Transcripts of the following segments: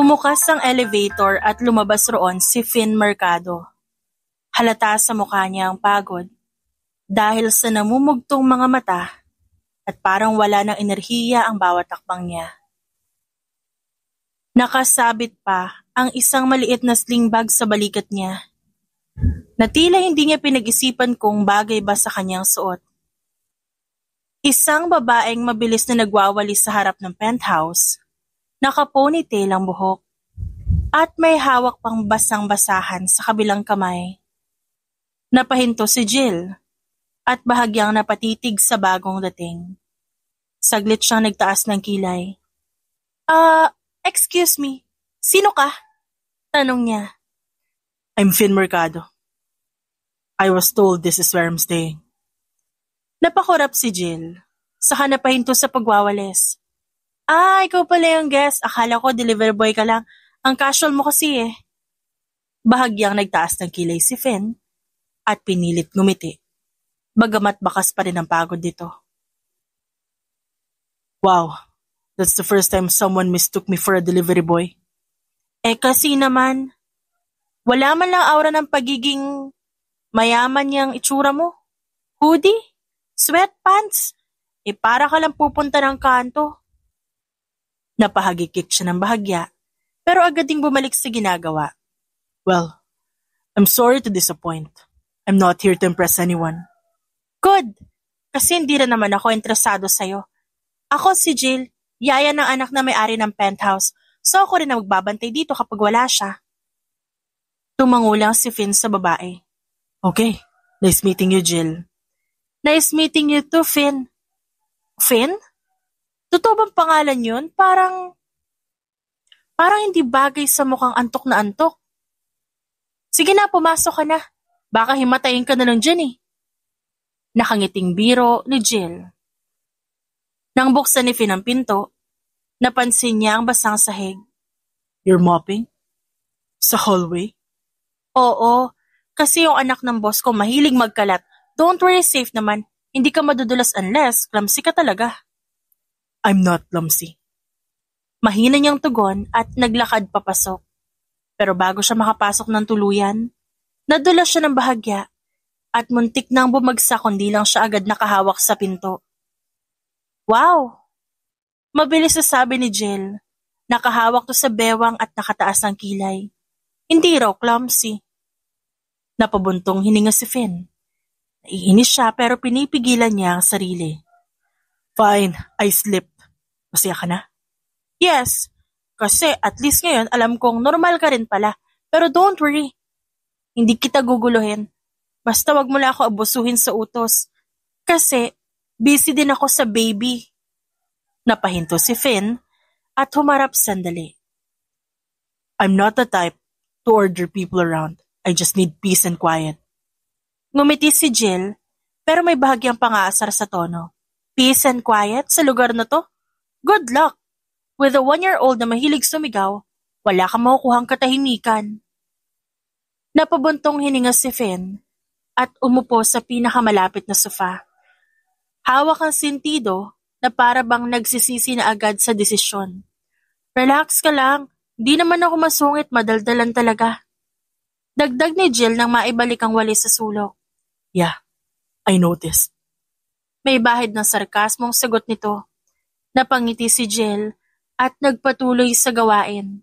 Bumukas ang elevator at lumabas roon si Finn Mercado. Halata sa mukha niya ang pagod dahil sa namumugtong mga mata at parang wala ng enerhiya ang bawat takbang niya. Nakasabit pa ang isang maliit na sling bag sa balikat niya na tila hindi niya pinag-isipan kung bagay ba sa kanyang suot. Isang babaeng mabilis na nagwawalis sa harap ng penthouse, naka-ponytail ang buhok, at may hawak pang basang-basahan sa kabilang kamay. Napahinto si Jill at bahagyang napatitig sa bagong dating. Saglit siyang nagtaas ng kilay. Excuse me, sino ka? Tanong niya. I'm Finn Mercado. I was told this is where I'm staying. Napakurap si Jill, saka napahinto sa pagwawalis. Ikaw pala yung guest. Akala ko delivery boy ka lang. Ang casual mo kasi eh. Bahagyang nagtaas ng kilay si Finn at pinilit ngumiti. Bagamat bakas pa rin ang pagod dito. Wow, that's the first time someone mistook me for a delivery boy. Kasi naman, wala man lang aura ng pagiging mayaman niyang itsura mo. Hoodie? Sweatpants? Para ka lang pupunta ng kanto. Napahagikik siya ng bahagya, pero agad ding bumalik sa ginagawa. Well, I'm sorry to disappoint. I'm not here to impress anyone. Good, kasi hindi rin naman ako interesado sa'yo. Ako si Jill, yaya ng anak na may-ari ng penthouse, so ako rin na magbabantay dito kapag wala siya. Tumangulang si Finn sa babae. Okay, nice meeting you, Jill. Nice meeting you too, Finn. Finn? Totoo bang pangalan yun? Parang hindi bagay sa mukhang antok na antok. Sige na, pumasok ka na. Baka himatayin ka na lang dyan eh. Nakangiting biro ni Jill. Nang buksan ni Finn ang pinto, napansin niya ang basang sahig. You're mopping? Sa hallway? Oo, kasi yung anak ng boss ko mahilig magkalat. Don't worry, safe naman. Hindi ka madudulas unless clumsy ka talaga. I'm not clumsy. Mahina niyang tugon at naglakad papasok. Pero bago siya makapasok ng tuluyan, nadulas siya ng bahagya at muntik nang bumagsak kundi lang siya agad nakahawak sa pinto. Wow! Mabilis na sabi ni Jill. Nakahawak to sa bewang at nakataas ang kilay. Hindi raw clumsy. Napabuntong hininga si Finn. Naiinis siya pero pinipigilan niya ang sarili. Fine, I slipped. Masaya ka na? Yes, kasi at least ngayon alam kong normal ka rin pala. Pero don't worry. Hindi kita guguluhin. Basta wag mo lang ako abusuhin sa utos. Kasi busy din ako sa baby. Napahinto si Finn at humarap sandali. I'm not the type to order people around. I just need peace and quiet. Ngumiti si Jill pero may bahagyang pangaasar sa tono. Peace and quiet sa lugar na to? Good luck! With a 1-year-old na mahilig sumigaw, wala kang makukuhang katahimikan. Napabuntong hininga si Finn at umupo sa pinakamalapit na sofa. Hawak ang sentido na para bang nagsisisi na agad sa desisyon. Relax ka lang, di naman ako masungit, madaldalan talaga. Dagdag ni Jill nang maibalik ang walis sa sulok. Yeah, I noticed. May bahid ng sarkasmong sagot nito. Napangiti si Jill at nagpatuloy sa gawain.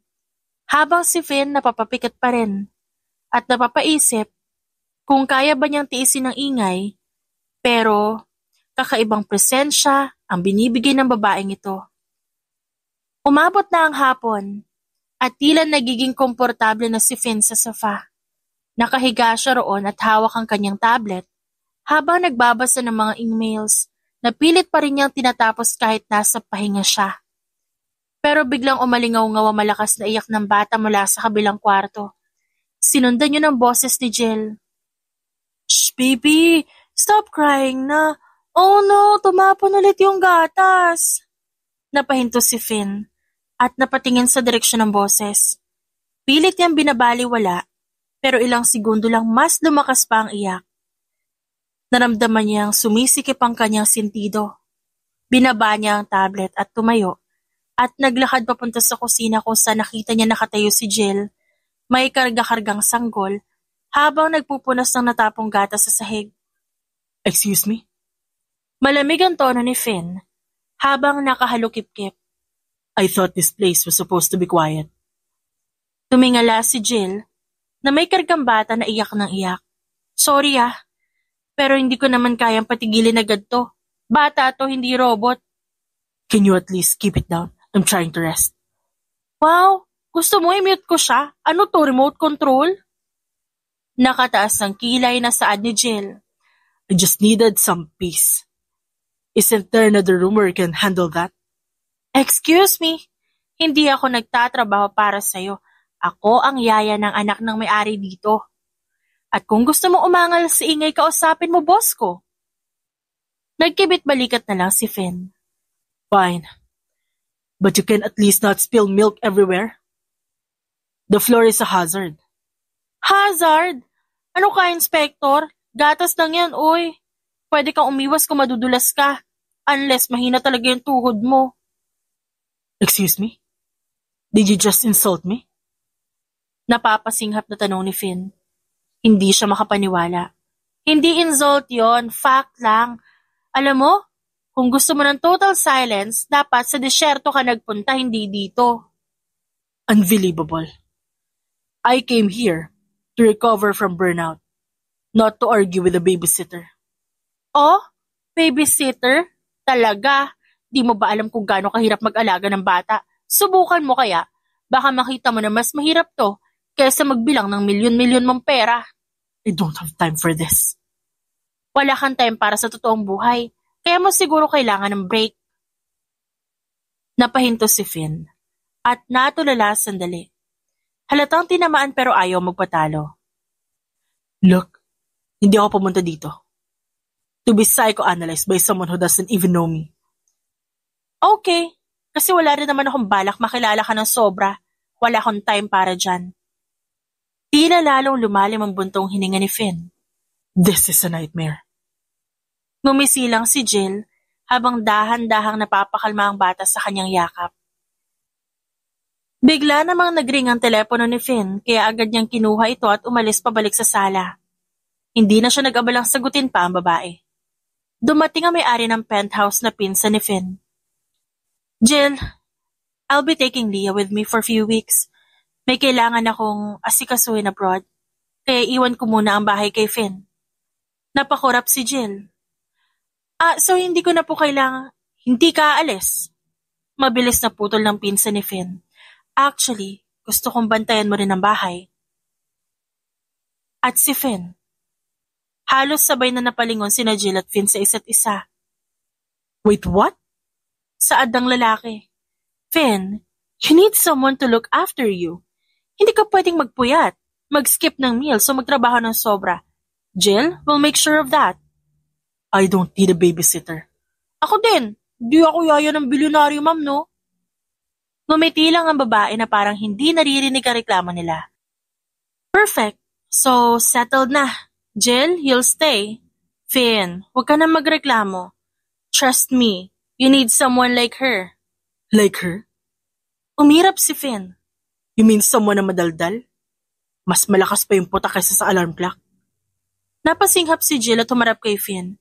Habang si Finn napapapikit pa rin at napapaisip kung kaya ba niyang tiisin ang ingay, pero kakaibang presensya ang binibigay ng babaeng ito. Umabot na ang hapon at tila nagiging komportable na si Finn sa sofa. Nakahiga siya roon at hawak ang kanyang tablet habang nagbabasa ng mga emails na pilit pa rin niyang tinatapos kahit nasa pahinga siya. Pero biglang umalingaw-ngaw ang malakas na iyak ng bata mula sa kabilang kwarto. Sinundan niyo ng boses ni Jill. Shh, baby! Stop crying na! Oh no! Tumapon ulit yung gatas! Napahinto si Finn at napatingin sa direksyon ng boses. Pilit niyang binabaliwala pero ilang segundo lang mas lumakas pa ang iyak. Naramdaman niyang sumisikip ang kanyang sentido. Binaba niya ang tablet at tumayo at naglakad papunta sa kusina kung saan nakita niya nakatayo si Jill, may karga-kargang sanggol, habang nagpupunas ng natapong gatas sa sahig. Excuse me? Malamig ang tono ni Finn, habang nakahalukip-kip. I thought this place was supposed to be quiet. Tumingala si Jill, na may kargang bata na iyak ng iyak. Sorry pero hindi ko naman kayang patigilin agad to. Bata to, hindi robot. Can you at least keep it down? I'm trying to rest. Wow, gusto mo i-mute ko siya? Ano to, remote control? Nakataas ng kilay na saad ni Jill. I just needed some peace. Isn't there another room where you can handle that? Excuse me, hindi ako nagtatrabaho para sa'yo. Ako ang yaya ng anak ng may-ari dito. At kung gusto mong umangal sa ingay, kausapin mo boss ko. Nagkibit-balikat na lang si Finn. Fine. But you can at least not spill milk everywhere. The floor is a hazard. Hazard? Ano ka, Inspector? Gatas lang yan, oy. Pwede kang umiwas kung madudulas ka. Unless mahina talaga yung tuhod mo. Excuse me? Did you just insult me? Napapasinghap na tanong ni Finn. Hindi siya makapaniwala. Hindi insult yon, fact lang. Alam mo, kung gusto mo ng total silence, dapat sa disyerto ka nagpunta, hindi dito. Unbelievable. I came here to recover from burnout, not to argue with a babysitter. Oh, babysitter? Talaga? Di mo ba alam kung gaano kahirap mag-alaga ng bata? Subukan mo kaya. Baka makita mo na mas mahirap to kaysa magbilang ng milyon-milyon mong pera. I don't have time for this. Wala kang time para sa totoong buhay. Kaya mo siguro kailangan ng break. Napahinto si Finn at natulala sandali. Halatang tinamaan pero ayaw magpatalo. Look, hindi ako pumunta dito. To be psychoanalyzed by someone who doesn't even know me. Okay, kasi wala rin naman akong balak makilala ka ng sobra. Wala akong time para dyan. Tila lalong lumalim ang buntong hininga ni Finn. This is a nightmare. Ngumisilang si Jill habang dahan-dahang napapakalma ang bata sa kanyang yakap. Bigla namang nagring ang telepono ni Finn kaya agad niyang kinuha ito at umalis pabalik sa sala. Hindi na siya nag-abalang sagutin pa ang babae. Dumating ang may-ari ng penthouse na pinsan ni Finn. Jill, I'll be taking Leah with me for a few weeks. May kailangan akong asikasuhin abroad, kaya iwan ko muna ang bahay kay Finn. Napakurap si Jill. So hindi ko na po kailangan, hindi ka aalis. Mabilis na putol ng pinsan ni Finn. Actually, gusto kong bantayan mo rin ang bahay. At si Finn. Halos sabay na napalingon sina Jill at Finn sa isa't isa. Wait, what? Saad ng lalaki. Finn, you need someone to look after you. Hindi ka pwedeng magpuyat, mag-skip ng meals o magtrabaho ng sobra. Jill will make sure of that. I don't need a babysitter. Ako din. Di ako yaya ng bilyonaryo, ma'am, no? Ngumiti lang ang babae na parang hindi naririnig ang reklamo nila. Perfect. So, settled na. Jill, you'll stay. Finn, huwag ka na magreklamo. Trust me, you need someone like her. Like her? Umirap si Finn. You mean someone na madaldal? Mas malakas pa yung puta kaysa sa alarm clock. Napasinghap si Jill at humarap kay Finn.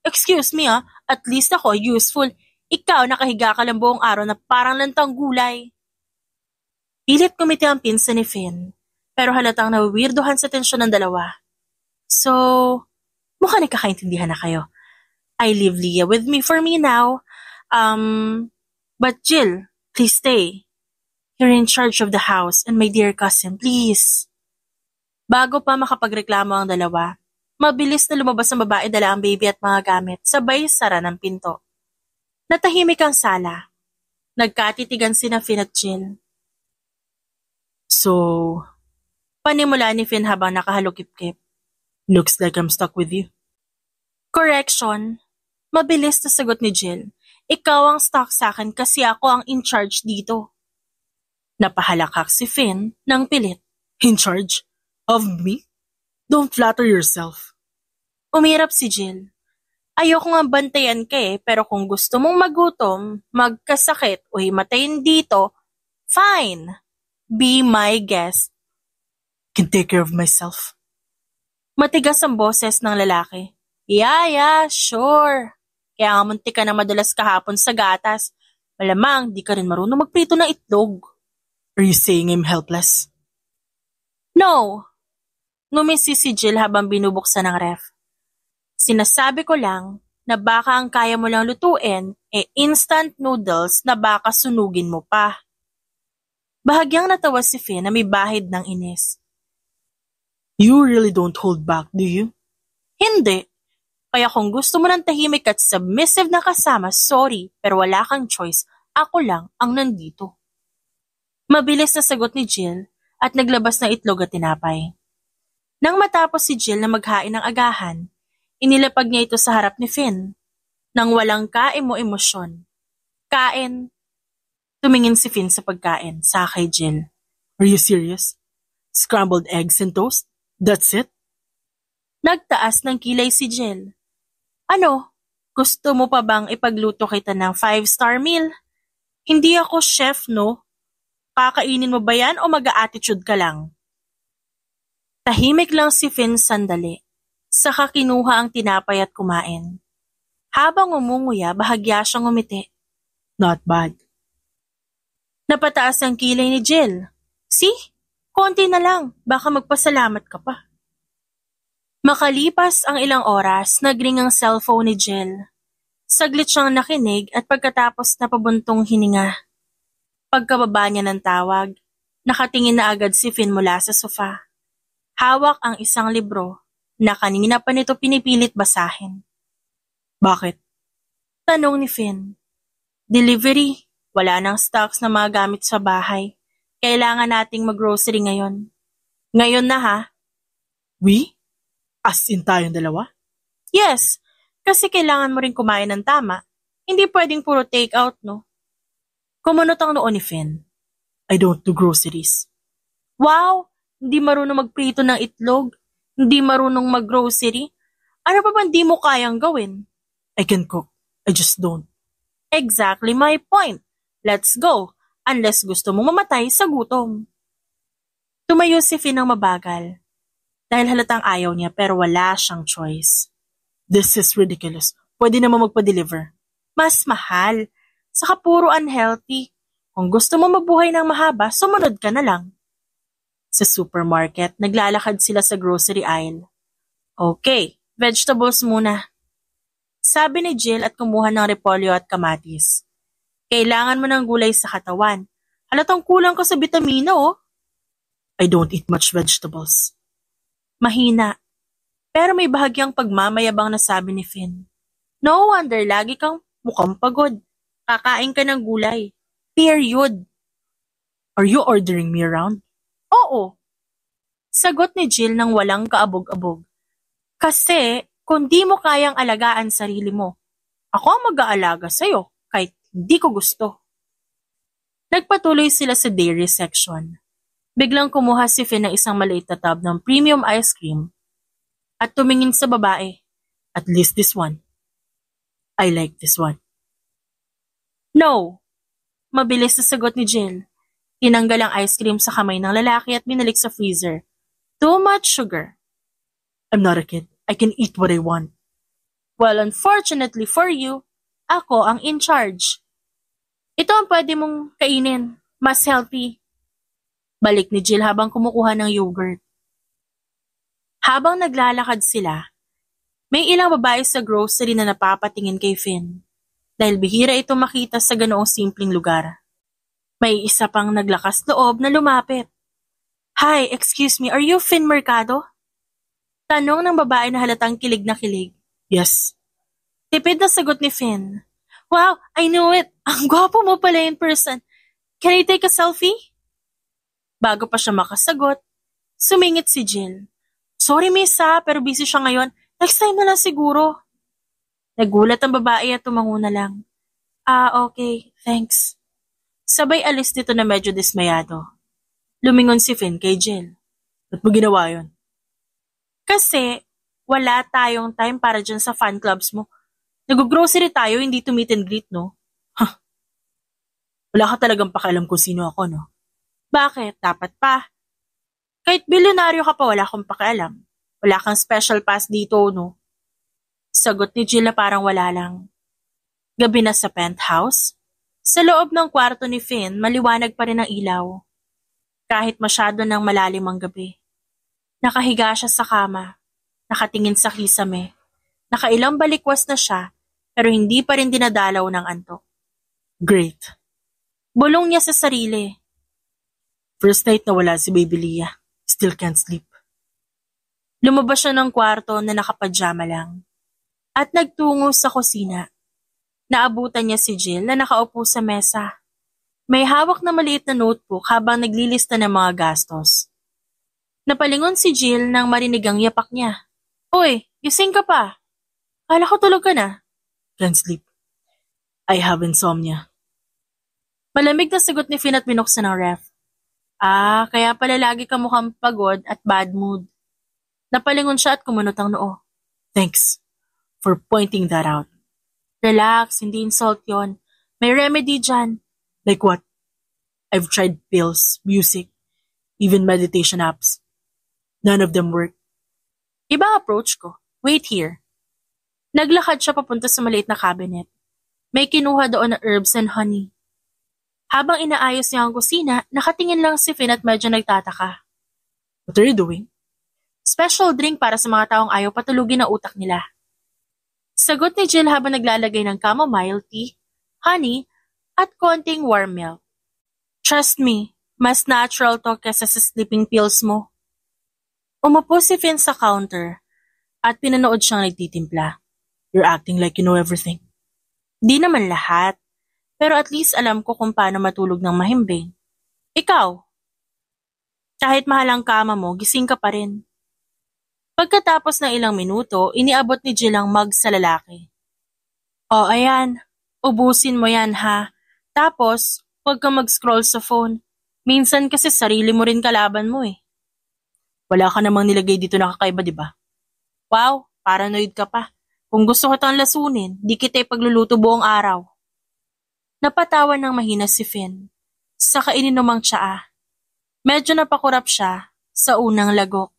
Excuse me at least ako useful. Ikaw nakahiga ka lang buong araw na parang lantang gulay. Pilit kumiti ang pinsan ni Finn, pero halatang nawawirduhan sa tensyon ng dalawa. So, mukhang nagkakaintindihan na kayo. I leave Leah with me for me now. But Jill, please stay. You're in charge of the house and my dear cousin, please. Bago pa makapagreklamo ang dalawa, mabilis na lumabas ang babae dala ang baby at mga gamit, sabay sara ng pinto. Natahimik ang sala. Nagkatitigan sina Finn at Jill. So, panimula ni Finn habang nakahalukip-kip. Looks like I'm stuck with you. Correction. Mabilis na sagot ni Jill. Ikaw ang stuck sa akin kasi ako ang in charge dito. Napahalakak si Finn ng pilit. In charge? Of me? Don't flatter yourself. Umirap si Jill. Ayoko nga bantayan ka pero kung gusto mong magutom, magkasakit o himatayin dito, fine. Be my guest. Can take care of myself. Matigas ang boses ng lalaki. Yeah, sure. Kaya nga muntik ka na madalas kahapon sa gatas. Malamang di ka rin marunong magprito ng itlog. Are you saying I'm helpless? No. Ngumisi si Jill habang binubuksan ng ref. Sinasabi ko lang na baka ang kaya mo lang lutuin instant noodles na baka sunugin mo pa. Bahagyang natawa si Finn na may bahid ng inis. You really don't hold back, do you? Hindi. Kaya kung gusto mo ng tahimik at submissive na kasama, sorry, pero wala kang choice. Ako lang ang nandito. Mabilis na sagot ni Jill at naglabas ng itlog at tinapay. Nang matapos si Jill na maghain ng agahan, inilapag niya ito sa harap ni Finn. Nang walang kaemo-emosyon. Kain. Tumingin si Finn sa pagkain, sa kay Jill. Are you serious? Scrambled eggs and toast? That's it? Nagtaas ng kilay si Jill. Ano? Gusto mo pa bang ipagluto kita ng 5-star meal? Hindi ako chef, no? Kakainin mo ba yan o mag-a-attitude ka lang? Tahimik lang si Finn sandali. Saka kinuha ang tinapay at kumain. Habang umunguya, bahagya siyang umiti. Not bad. Napataas ang kilay ni Jill. See? Konti na lang. Baka magpasalamat ka pa. Makalipas ang ilang oras, nagring ang cellphone ni Jill. Saglit siyang nakinig at pagkatapos napabuntong hininga. Pagkababa niya ng tawag, nakatingin na agad si Finn mula sa sofa. Hawak ang isang libro na kanina pa nito pinipilit basahin. Bakit? Tanong ni Finn. Delivery. Wala nang stocks na mga gamit sa bahay. Kailangan nating mag-grocery ngayon. Ngayon na ha? We? As in tayong dalawa? Yes, kasi kailangan mo rin kumain ng tama. Hindi pwedeng puro take-out, no? Kumunot ang noo ni Finn. I don't do groceries. Wow! Hindi marunong magprito ng itlog. Hindi marunong mag-grocery. Ano pa ba hindi mo kayang gawin? I can cook. I just don't. Exactly my point. Let's go. Unless gusto mong mamatay sa gutom. Tumayo si Finn ng mabagal. Dahil halatang ayaw niya pero wala siyang choice. This is ridiculous. Pwede naman magpa-deliver. Mas mahal. Saka puro unhealthy. Kung gusto mo mabuhay ng mahaba, sumunod ka na lang. Sa supermarket, naglalakad sila sa grocery aisle. Okay, vegetables muna. Sabi ni Jill at kumuha ng repolyo at kamatis. Kailangan mo ng gulay sa katawan. Halatang kulang ka sa bitamina, oh. I don't eat much vegetables. Mahina. Pero may bahagyang pagmamayabang na sabi ni Finn. No wonder lagi kang mukhang pagod. Kakain ka ng gulay. Period. Are you ordering me around? Oo. Sagot ni Jill nang walang kaabog-abog. Kasi kung di mo kayang alagaan sarili mo, ako ang mag-aalaga sa'yo kahit hindi ko gusto. Nagpatuloy sila sa dairy section. Biglang kumuha si Finn ng isang maliit na tub ng premium ice cream at tumingin sa babae. At least this one. I like this one. No. Mabilis na sagot ni Jill. Tinanggal ang ice cream sa kamay ng lalaki at binalik sa freezer. Too much sugar. I'm not a kid. I can eat what I want. Well, unfortunately for you, ako ang in charge. Ito ang pwede mong kainin. Mas healthy. Balik ni Jill habang kumukuha ng yogurt. Habang naglalakad sila, may ilang babae sa grocery na napapatingin kay Finn. Dahil bihira ito makita sa ganoong simpleng lugar. May isa pang naglakas loob na lumapit. Hi, excuse me, are you Finn Mercado? Tanong ng babae na halatang kilig na kilig. Yes. Tipid na sagot ni Finn. Wow, I knew it. Ang gwapo mo pala in person. Can I take a selfie? Bago pa siya makasagot, sumingit si Jill. Sorry miss pero busy siya ngayon. Next time na lang siguro. Nagulat ang babae at tumango na lang. Okay, thanks. Sabay alis dito na medyo dismayado. Lumingon si Finn kay Jill. Ba't mo ginawa yun? Kasi wala tayong time para dyan sa fan clubs mo. Nag-grocery tayo, hindi to meet and greet, no? Wala ka talagang pakialam kung sino ako, no? Bakit? Dapat pa. Kahit bilyonaryo ka pa, wala akong pakialam. Wala kang special pass dito, no? Sagot ni Jill na parang wala lang. Gabi na sa penthouse. Sa loob ng kwarto ni Finn, maliwanag pa rin ang ilaw. Kahit masyado ng malalim ang gabi. Nakahiga siya sa kama. Nakatingin sa kisame. Nakailang balikwas na siya, pero hindi pa rin dinadalaw ng antok. Great. Bulong niya sa sarili. First night na wala si Baby Leah. Still can't sleep. Lumabas siya ng kwarto na nakapajama lang. At nagtungo sa kusina. Naabutan niya si Jill na nakaupo sa mesa. May hawak na maliit na notebook habang naglilista ng mga gastos. Napalingon si Jill nang marinig ang yapak niya. Uy, gising ka pa. Kala ko tulog ka na. Can't sleep. I have insomnia. Malamig na sagot ni Finn at binuksan ang ref. Kaya pala lagi ka mukhang pagod at bad mood. Napalingon siya at kumunot ang noo. Thanks for pointing that out. Relax, hindi insult yon. May remedy dyan. Like what? I've tried pills, music, even meditation apps. None of them work. Ibang approach ko. Wait here. Naglakad siya papunta sa maliit na cabinet. May kinuha doon na herbs and honey. Habang inaayos niya ang kusina, nakatingin lang si Finn at medyo nagtataka. What are you doing? Special drink para sa mga taong ayaw patulugin ang utak nila. Sagot ni Jill habang naglalagay ng chamomile tea, honey, at konting warm milk. Trust me, mas natural to kesa sa sleeping pills mo. Umupo si Finn sa counter at pinanood siyang nagtitimpla. You're acting like you know everything. Di naman lahat, pero at least alam ko kung paano matulog ng mahimbing. Ikaw? Kahit mahal ang kama mo, gising ka pa rin. Pagkatapos ng ilang minuto, iniabot ni Jill ang mug sa lalaki. Ayan. Ubusin mo yan ha. Tapos, huwag kang mag-scroll sa phone. Minsan kasi sarili mo rin kalaban mo eh. Wala ka namang nilagay dito na kakaiba, di ba? Wow, paranoid ka pa. Kung gusto kitang lasunin, di kita ipagluluto buong araw. Napatawa ng mahina si Finn. Saka ininom ang tsaa. Medyo napakurap siya sa unang lagok.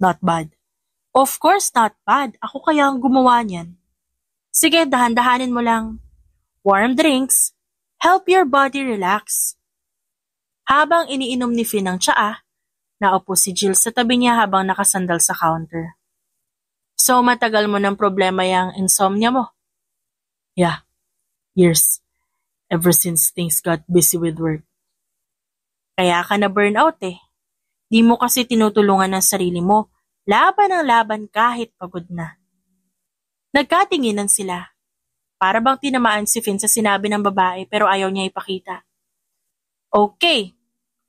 Not bad. Of course not bad. Ako kaya ang gumawa niyan. Sige, dahan-dahanin mo lang. Warm drinks. Help your body relax. Habang iniinom ni Finn ang tsaa, naupo si Jill sa tabi niya habang nakasandal sa counter. So matagal mo ng problema yung insomnia mo? Yeah, years. Ever since things got busy with work. Kaya ka na burnout eh. Di mo kasi tinutulungan ng sarili mo. Laban ang laban kahit pagod na. Nagkatinginan sila. Para bang tinamaan si Finn sa sinabi ng babae pero ayaw niya ipakita. Okay,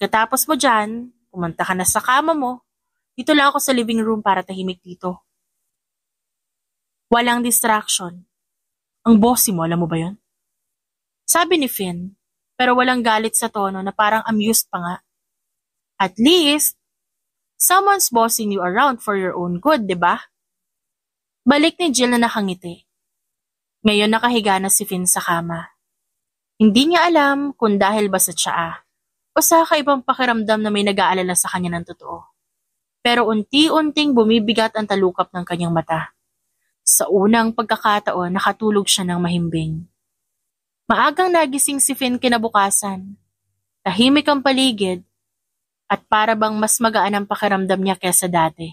katapos mo dyan, pumunta ka na sa kama mo. Dito lang ako sa living room para tahimik dito. Walang distraction. Ang bossy mo, alam mo ba yun? Sabi ni Finn, pero walang galit sa tono na parang amused pa nga. At least, someone's bossing you around for your own good, di ba? Balik ni Jill na nakangiti. Ngayon nakahiga na si Finn sa kama. Hindi niya alam kung dahil ba sa tsaa o sa kaibang pakiramdam na may nag-aalala sa kanya ng totoo. Pero unti-unting bumibigat ang talukap ng kanyang mata. Sa unang pagkakataon, nakatulog siya ng mahimbing. Maagang nagising si Finn kinabukasan. Tahimik ang paligid at para bang mas magaan ang pakiramdam niya kesa dati.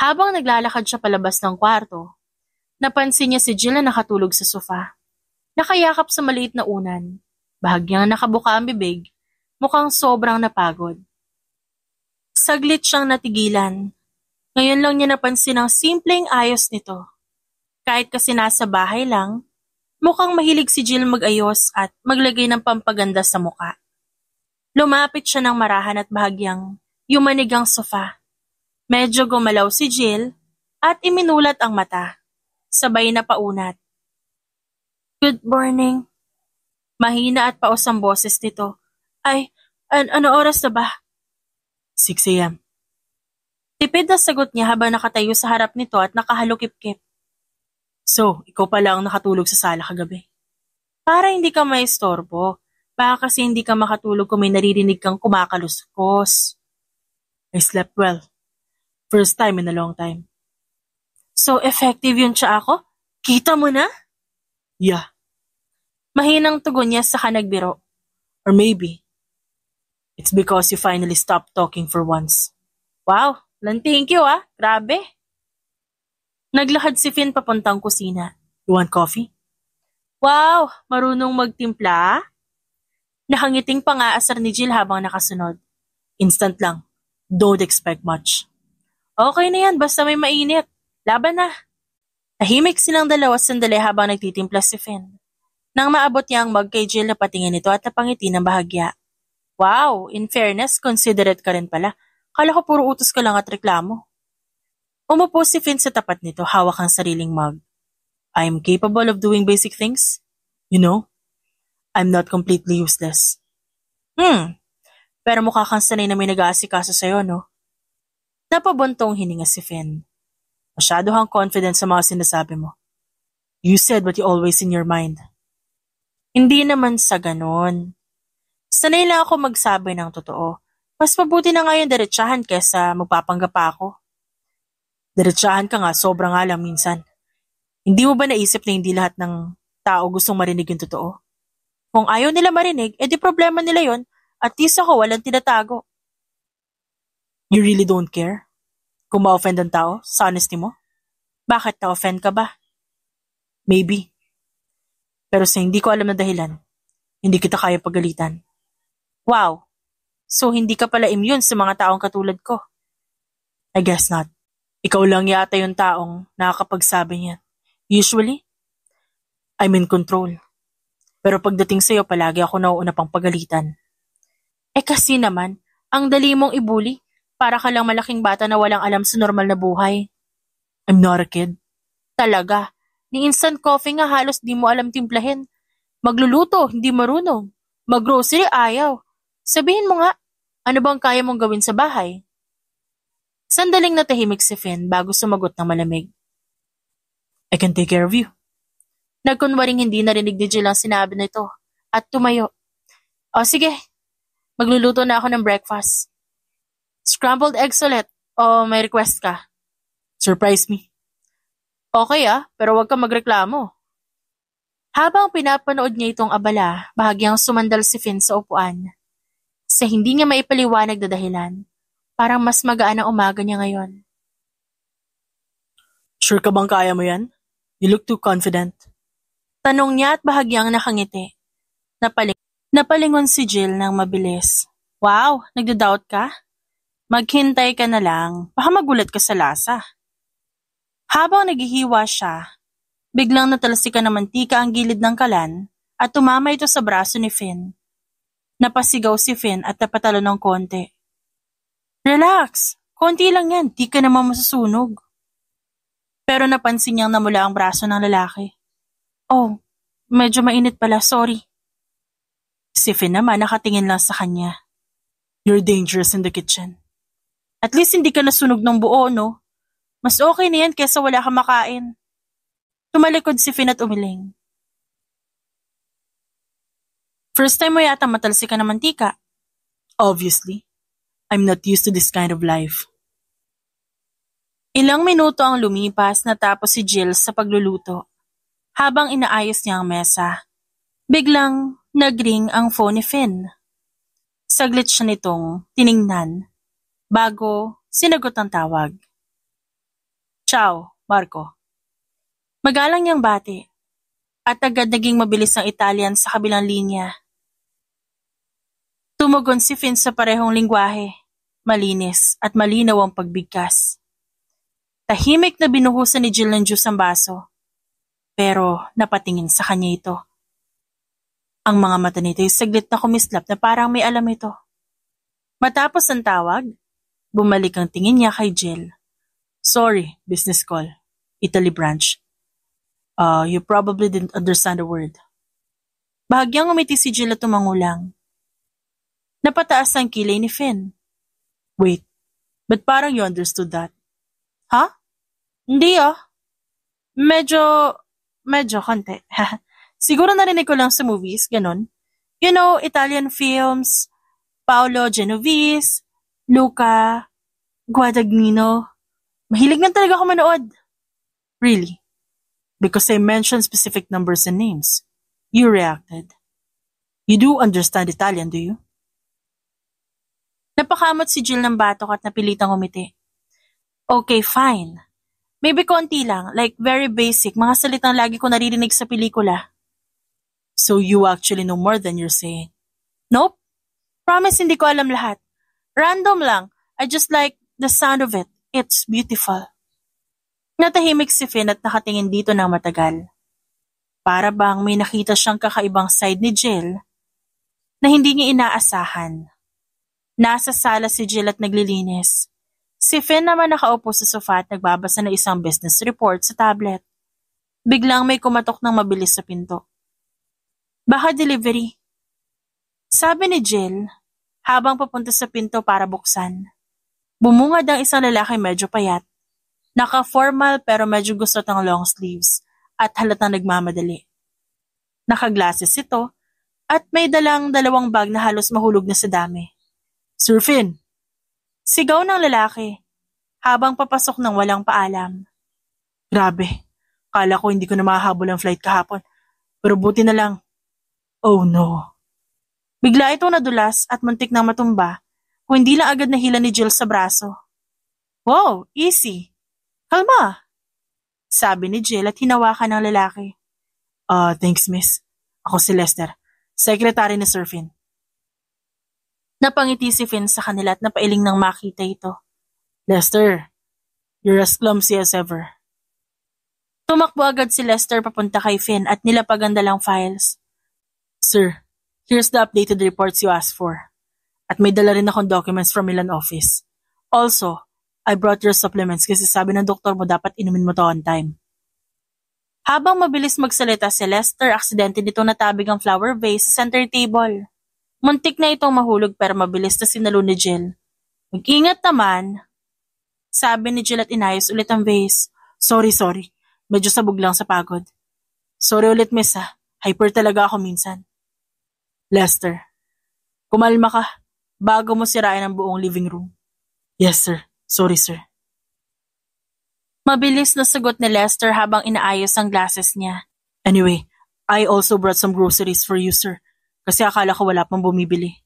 Habang naglalakad siya palabas ng kwarto, napansin niya si Jill na nakatulog sa sofa. Nakayakap sa maliit na unan, bahagyang nakabuka ang bibig, mukhang sobrang napagod. Saglit siyang natigilan. Ngayon lang niya napansin ang simpleng ayos nito. Kahit kasi nasa bahay lang, mukhang mahilig si Jill mag-ayos at maglagay ng pampaganda sa muka. Lumapit siya ng marahan at bahagyang yumanig ang sofa. Medyo gumalaw si Jill at iminulat ang mata. Sabay na paunat. Good morning. Mahina at paos ang boses nito. Ay, ano oras na ba? 6 a.m. Tipid na sagot niya habang nakatayo sa harap nito at nakahalukip-kip. So, ikaw pala ang nakatulog sa sala kagabi. Para hindi ka maistorbo. Baka kasi hindi ka makatulog kung may naririnig kang kumakaluskos. I slept well. First time in a long time. So effective yun siya ako? Kita mo na? Yeah, Mahinang tugon niya saka nagbiro. or maybe, it's because you finally stopped talking for once. Wow, thank you ah. Grabe. Naglakad si Finn papuntang kusina. You want coffee? Wow, marunong magtimpla? Nakangiting pangaasar ni Jill habang nakasunod. Instant lang. Don't expect much. Okay na yan, basta may mainit. Laban na. Tahimik silang dalawa sandali habang nagtitimpla si Finn. Nang maabot niya ang mug kay Jill na patingin ito at napangiti ng bahagya. Wow, in fairness, considerate ka rin pala. Kala ko puro utos ka lang at reklamo. Umupo si Finn sa tapat nito, hawak ang sariling mug. I'm capable of doing basic things. You know, I'm not completely useless. Pero mukha kang sanay na may nag-aasikaso sa'yo, no? Napabuntong hininga si Finn. Masyado kang confident sa mga sinasabi mo. You said what you always in your mind. Hindi naman sa ganon. Sanay lang ako magsabi ng totoo. Mas mabuti na ngayon diretsahan kesa magpapanggap pa ako. Diretsahan ka nga, sobra nga lang minsan. Hindi mo ba naisip na hindi lahat ng tao gustong marinig yung totoo? Kung ayaw nila marinig, edi problema nila yon. At least ako walang tinatago. You really don't care? Kung ma-offend ang tao sa honesty mo? Bakit na-offend ka ba? Maybe. Pero sa hindi ko alam na dahilan, hindi kita kaya pagalitan. Wow. So hindi ka pala immune sa mga taong katulad ko. I guess not. Ikaw lang yata yung taong nakakapagsabi niyan. Usually, I'm in control. Pero pagdating sa'yo, palagi ako nauuna pang pagalitan. Kasi naman, ang dali mong ibuli para ka lang malaking bata na walang alam sa normal na buhay. I'm not a kid. Talaga, ni instant coffee nga halos di mo alam timplahin. Magluluto, hindi marunong. Maggrocery, ayaw. Sabihin mo nga, ano bang kaya mong gawin sa bahay? Sandaling natahimik si Finn bago sumagot ng malamig. I can take care of you. Nagkunwaring hindi narinig ni Jill ang sinabi nito at tumayo. O sige, magluluto na ako ng breakfast. Scrambled eggs ulit o may request ka? Surprise me. Okay pero wag kang magreklamo. Habang pinapanood niya itong abala, bahagyang sumandal si Finn sa upuan. Sa hindi niya maipaliwanag na dahilan, parang mas magaan ang umaga niya ngayon. Sure ka bang kaya mo yan? You look too confident. Tanong niya at bahagyang nakangiti. Napalingon si Jill ng mabilis. Wow, nagda-doubt ka? Maghintay ka na lang, baka magulat ka sa lasa. Habang naghihiwa siya, biglang natalsikan ng mantika ang gilid ng kalan at tumama ito sa braso ni Finn. Napasigaw si Finn at napatalo ng konti. Relax, konti lang yan, di ka naman masusunog. Pero napansin niyang namula ang braso ng lalaki. Oh, medyo mainit pala, sorry. Si Finn naman nakatingin lang sa kanya. You're dangerous in the kitchen. At least hindi ka nasunog ng buo, no? Mas okay na yan kesa wala kang makain. Tumalikod si Finn at umiling. First time mo yata matalsikan ng mantika. Obviously, I'm not used to this kind of life. Ilang minuto ang lumipas natapos si Jill sa pagluluto. Habang inaayos niya ang mesa, biglang nagring ang phone ni Finn. Saglit siya nitong tiningnan bago sinagot ang tawag. Ciao, Marco. Magalang niyang bati at agad naging mabilis ang Italian sa kabilang linya. Tumugon si Finn sa parehong lingwahe, malinis at malinaw ang pagbigkas. Tahimik na binuhusan ni Jill ng juice ang baso, pero napatingin sa kanya ito. Ang mga mata nito ay saglit na kumislap na parang may alam ito. Matapos ang tawag, bumalik ang tingin niya kay Jill. Sorry, business call. Italy branch. You probably didn't understand a word. Bahagyang umiti si Jill at tumangulang. Napataas ang kilay ni Finn. Wait, but parang you understood that. Ha? Hindi Medyo, medyo konti. Siguro narinig ko lang sa movies, ganun. You know, Italian films, Paolo Genovese, Luca Guadagnino. Mahilig lang talaga ako manood. Really? Because I mentioned specific numbers and names. You reacted. You do understand Italian, do you? Napakamot si Jill ng batok at napilitang umiti. Okay, fine. Maybe konti lang, like very basic, mga salitang lagi ko naririnig sa pelikula. So you actually know more than you're saying? Nope. Promise hindi ko alam lahat. Random lang. I just like the sound of it. It's beautiful. Natahimik si Finn at nakatingin dito ng matagal. Para bang may nakita siyang kakaibang side ni Jill na hindi niya inaasahan. Nasa sala si Jill at naglilinis. Si Finn naman nakaupo sa sofa at nagbabasa ng isang business report sa tablet. Biglang may kumatok ng mabilis sa pinto. Baka delivery. Sabi ni Jill, habang papunta sa pinto para buksan. Bumungad ang isang lalaki medyo payat. Naka-formal pero medyo gusot ang long sleeves at halatang nagmamadali. Naka-glasses ito at may dalang 2 bag na halos mahulog na sa dami. Sir Finn! Sigaw ng lalaki habang papasok ng walang paalam. Grabe, kala ko hindi ko na mahahabol ang flight kahapon. Pero buti na lang. Oh no. Bigla itong nadulas at muntik nang matumba kung hindi lang agad nahila ni Jill sa braso. Wow, easy. Kalma. Sabi ni Jill at hinawakan ng lalaki. Thanks miss. Ako si Lester, secretary ni Sir Finn. Napangiti si Finn sa kanila at napailing nang makita ito. Lester, you're as clumsy as ever. Tumakbo agad si Lester papunta kay Finn at nilapag ang dalang files. Sir, here's the updated reports you asked for. At may dala rin akong documents from Milan office. Also, I brought your supplements kasi sabi ng doktor mo dapat inumin mo to on time. Habang mabilis magsalita si Lester, aksidente nitong natabig ang flower vase sa center table. Muntik na itong mahulog pero mabilis na sinalo ni Jill. Mag-ingat naman. Sabi ni Jill at inayos ulit ang vase. Sorry. Medyo sabog lang sa pagod. Sorry ulit miss ha. Hyper talaga ako minsan. Lester, kumalma ka bago mo sirain ang buong living room. Yes sir. Sorry sir. Mabilis na sagot ni Lester habang inaayos ang glasses niya. Anyway, I also brought some groceries for you sir. Kasi akala ko wala pang bumibili.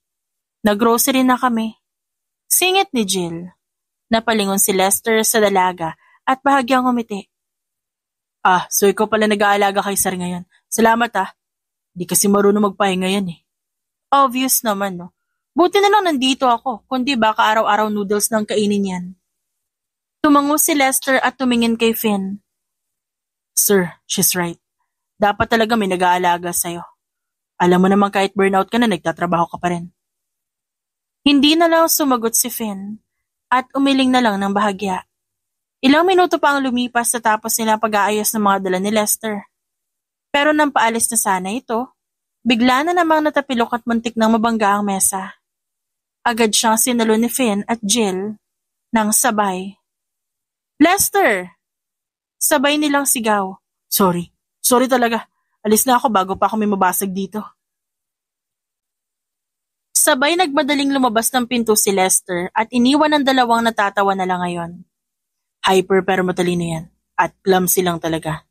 Nag-grocery na kami. Singit ni Jill. Napalingon si Lester sa dalaga at bahagyang umiti. So ikaw pala nag-aalaga kay Sir ngayon. Salamat Di kasi marunong magpahinga yan eh. Obvious naman no. Buti na lang nandito ako, kundi baka araw-araw noodles ng kainin yan. Tumango si Lester at tumingin kay Finn. Sir, she's right. Dapat talaga may nag-aalaga sa'yo. Alam mo naman kahit burnout ka na, nagtatrabaho ka pa rin. Hindi na lang sumagot si Finn at umiling na lang ng bahagya. Ilang minuto pa ang lumipas sa tapos nila pag-aayos ng mga dala ni Lester. Pero nang paalis na sana ito, bigla na namang natapilok at muntik nang mabangga ang mesa. Agad siyang sinalo ni Finn at Jill nang sabay. Lester! Sabay nilang sigaw. Sorry talaga. Alis na ako bago pa ako may mabasag dito. Sabay nagmadaling lumabas ng pinto si Lester at iniwan ng dalawang natatawa na lang ngayon. Hyper pero matalino yan. At clumsy lang talaga.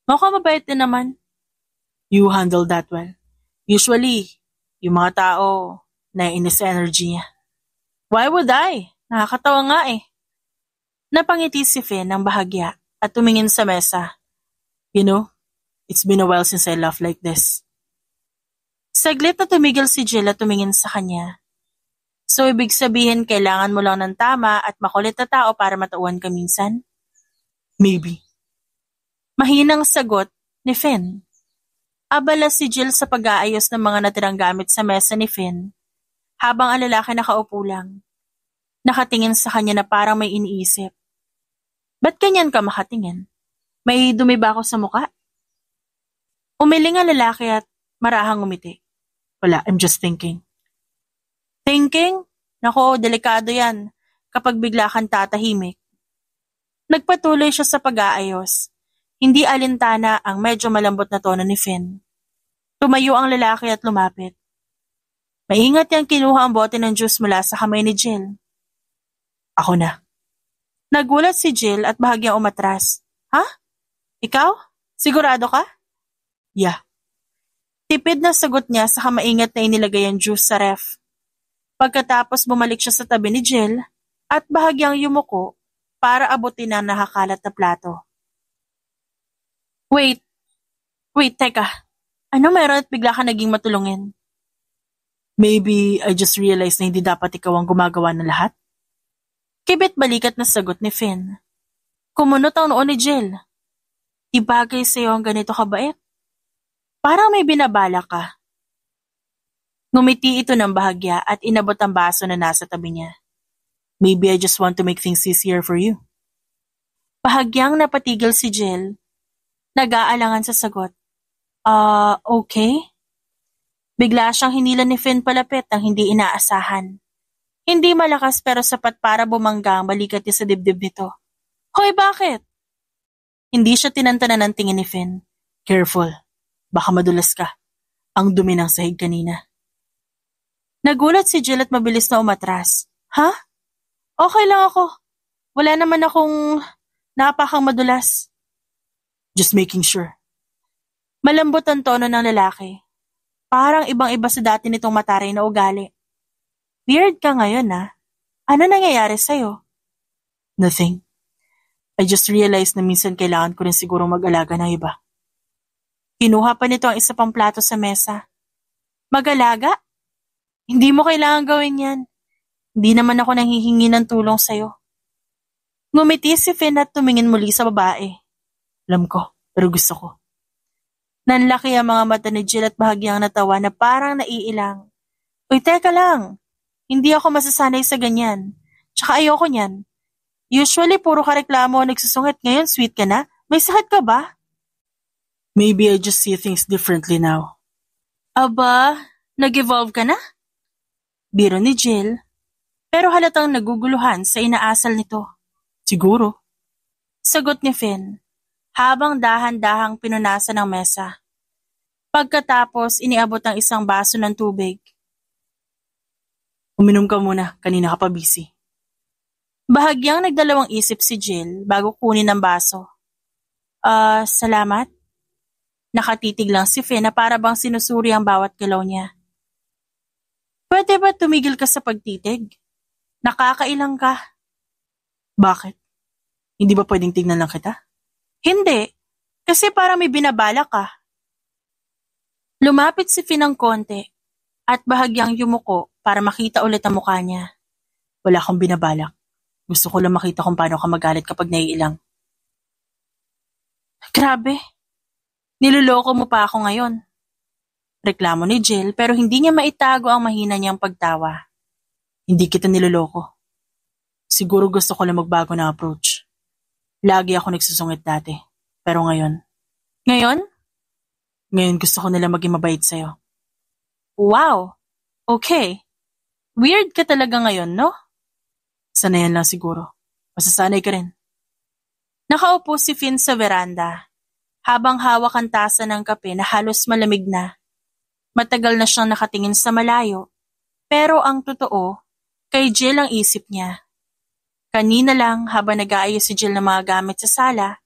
Mukhang mabait din naman. You handle that well. Usually, yung mga tao, naiinis sa energy niya. Why would I? Nakakatawa nga eh. Napangiti si Finn ng bahagya at tumingin sa mesa. You know, it's been a while since I laughed like this. Saglit na tumigil si Jill at tumingin sa kanya. So ibig sabihin kailangan mo lang ng tama at makulit na tao para matauhan ka minsan? Maybe. Mahinang sagot ni Finn. Abala si Jill sa pag-aayos ng mga natirang gamit sa mesa ni Finn habang ang lalaki nakaupo lang. Nakatingin sa kanya na parang may iniisip. Ba't ganyan ka makatingin? May dumi ba ako sa muka? Umiling ang lalaki at marahang umiti. Wala, I'm just thinking. Thinking? Nako, delikado yan kapag bigla kang tatahimik. Nagpatuloy siya sa pag-aayos. Hindi alintana ang medyo malambot na tono ni Finn. Tumayo ang lalaki at lumapit. Maingat niyang kinuha ang bote ng juice mula sa kamay ni Jill. Ako na. Nagulat si Jill at bahagyang umatras. Ha? Ikaw? Sigurado ka? Yeah. Tipid na sagot niya sa maingat na inilagay ang juice sa ref. Pagkatapos bumalik siya sa tabi ni Jill at bahagyang yumuko para abutin ang nakakalat na plato. Wait, teka. Ano meron at bigla ka naging matulungin? Maybe I just realized na hindi dapat ikaw ang gumagawa ng lahat? Kibit balikat na sagot ni Finn. Kumunot ang noon ni Jill. Di bagay sa'yo ang ganito kabait. Parang may binabala ka. Ngumiti ito ng bahagya at inabot ang baso na nasa tabi niya. Maybe I just want to make things easier for you. Bahagyang napatigil si Jill. Nag-aalangan sa sagot. Okay? Bigla siyang hinila ni Finn palapit ang hindi inaasahan. Hindi malakas pero sapat para bumangga ang balikat niya sa dibdib nito. Hoy, bakit? Hindi siya tinantanan ng tingin ni Finn. Careful. Baka madulas ka. Ang dumi ng sahig kanina. Nagulat si Jill at mabilis na umatras. Ha? Okay lang ako. Wala naman akong napakang madulas. Just making sure. Malambot ang tono ng lalaki. Parang ibang-iba sa dati nitong mataray na ugali. Weird ka ngayon, ha? Ano nangyayari sa'yo? Nothing. I just realized na minsan kailangan ko rin siguro mag-alaga ng iba. Kinuha pa nito ang isa pang plato sa mesa. Mag-alaga? Hindi mo kailangan gawin yan. Hindi naman ako nanghihingi ng tulong sa'yo. Ngumiti si Finn at tumingin muli sa babae. Alam ko, pero gusto ko. Nanlaki ang mga mata ni Jill at bahagyang natawa na parang naiilang. Uy, teka lang. Hindi ako masasanay sa ganyan. Tsaka ayoko niyan. Usually, puro ka reklamo o nagsusungit. Ngayon, sweet ka na. May sakit ka ba? Maybe I just see things differently now. Aba, nag-evolve ka na? Biro ni Jill. Pero halatang naguguluhan sa inaasal nito. Siguro. Sagot ni Finn. Habang dahan-dahang pinunasan ng mesa. Pagkatapos, iniabot ang isang baso ng tubig. Uminom ka muna, kanina ka pa busy. Bahagyang nagdalawang isip si Jill bago kunin ang baso. Salamat. Nakatitig lang si Finn na para bang sinusuri ang bawat galaw niya. Pwede ba tumigil ka sa pagtitig? Nakakailang ka. Bakit? Hindi ba pwedeng tignan lang kita? Hindi, kasi para may binabala ka. Lumapit si Finn ng konti at bahagyang yumuko para makita ulit ang mukha niya. Wala akong binabalak. Gusto ko lang makita kung paano ka magalit kapag naiilang. Grabe. Niloloko mo pa ako ngayon. Reklamo ni Jill pero hindi niya maitago ang mahina niyang pagtawa. Hindi kita niloloko. Siguro gusto ko lang magbago na approach. Lagi ako nagsusungit dati. Pero ngayon. Ngayon? Ngayon gusto ko nila maging mabait sa'yo. Wow. Okay. Weird ka talaga ngayon, no? Sanayan lang siguro. Masasanay ka rin. Nakaupo si Finn sa veranda. Habang hawak ang tasa ng kape na halos malamig na. Matagal na siyang nakatingin sa malayo. Pero ang totoo, kay Jill ang isip niya. Kanina lang habang nag-aayos si Jill ng mga gamit sa sala,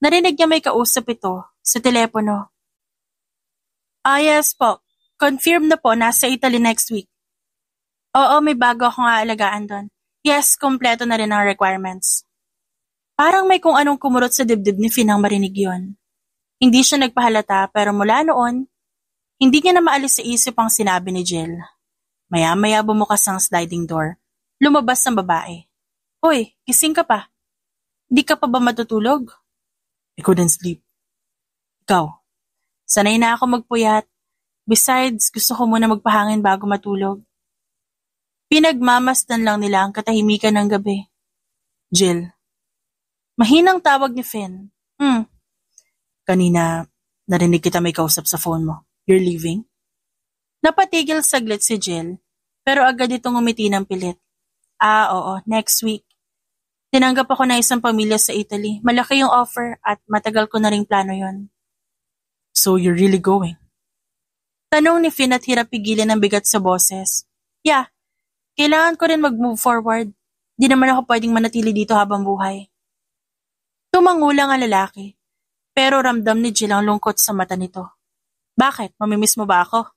narinig niya may kausap ito sa telepono. Yes po. Confirm na po, nasa Italy next week. Oo, may bago akong aalagaan doon. Yes, kompleto na rin ang requirements. Parang may kung anong kumurot sa dibdib ni Finn ang marinig yon. Hindi siya nagpahalata pero mula noon, hindi niya na maalis sa isip ang sinabi ni Jill. Maya-maya bumukas ang sliding door. Lumabas ang babae. Hoy, gising ka pa. Di ka pa ba matutulog? I couldn't sleep. Ikaw? Sanay na ako magpuyat. Besides, gusto ko muna magpahangin bago matulog. Pinagmamasdan lang nila ang katahimikan ng gabi. Jill. Mahinang tawag ni Finn. Kanina, narinig kita may kausap sa phone mo. You're leaving? Napatigil saglit si Jill, pero agad itong umiti ng pilit. Oo, next week. Tinanggap ako ng isang pamilya sa Italy. Malaki yung offer at matagal ko na ring plano yon. So you're really going? Tanong ni Finn at hirap pigilin ang bigat sa boses. Yeah, kailangan ko rin mag-move forward. Di naman ako pwedeng manatili dito habang buhay. Tumangulang ang lalaki, pero ramdam ni Jill ang lungkot sa mata nito. Bakit? Mamimiss mo ba ako?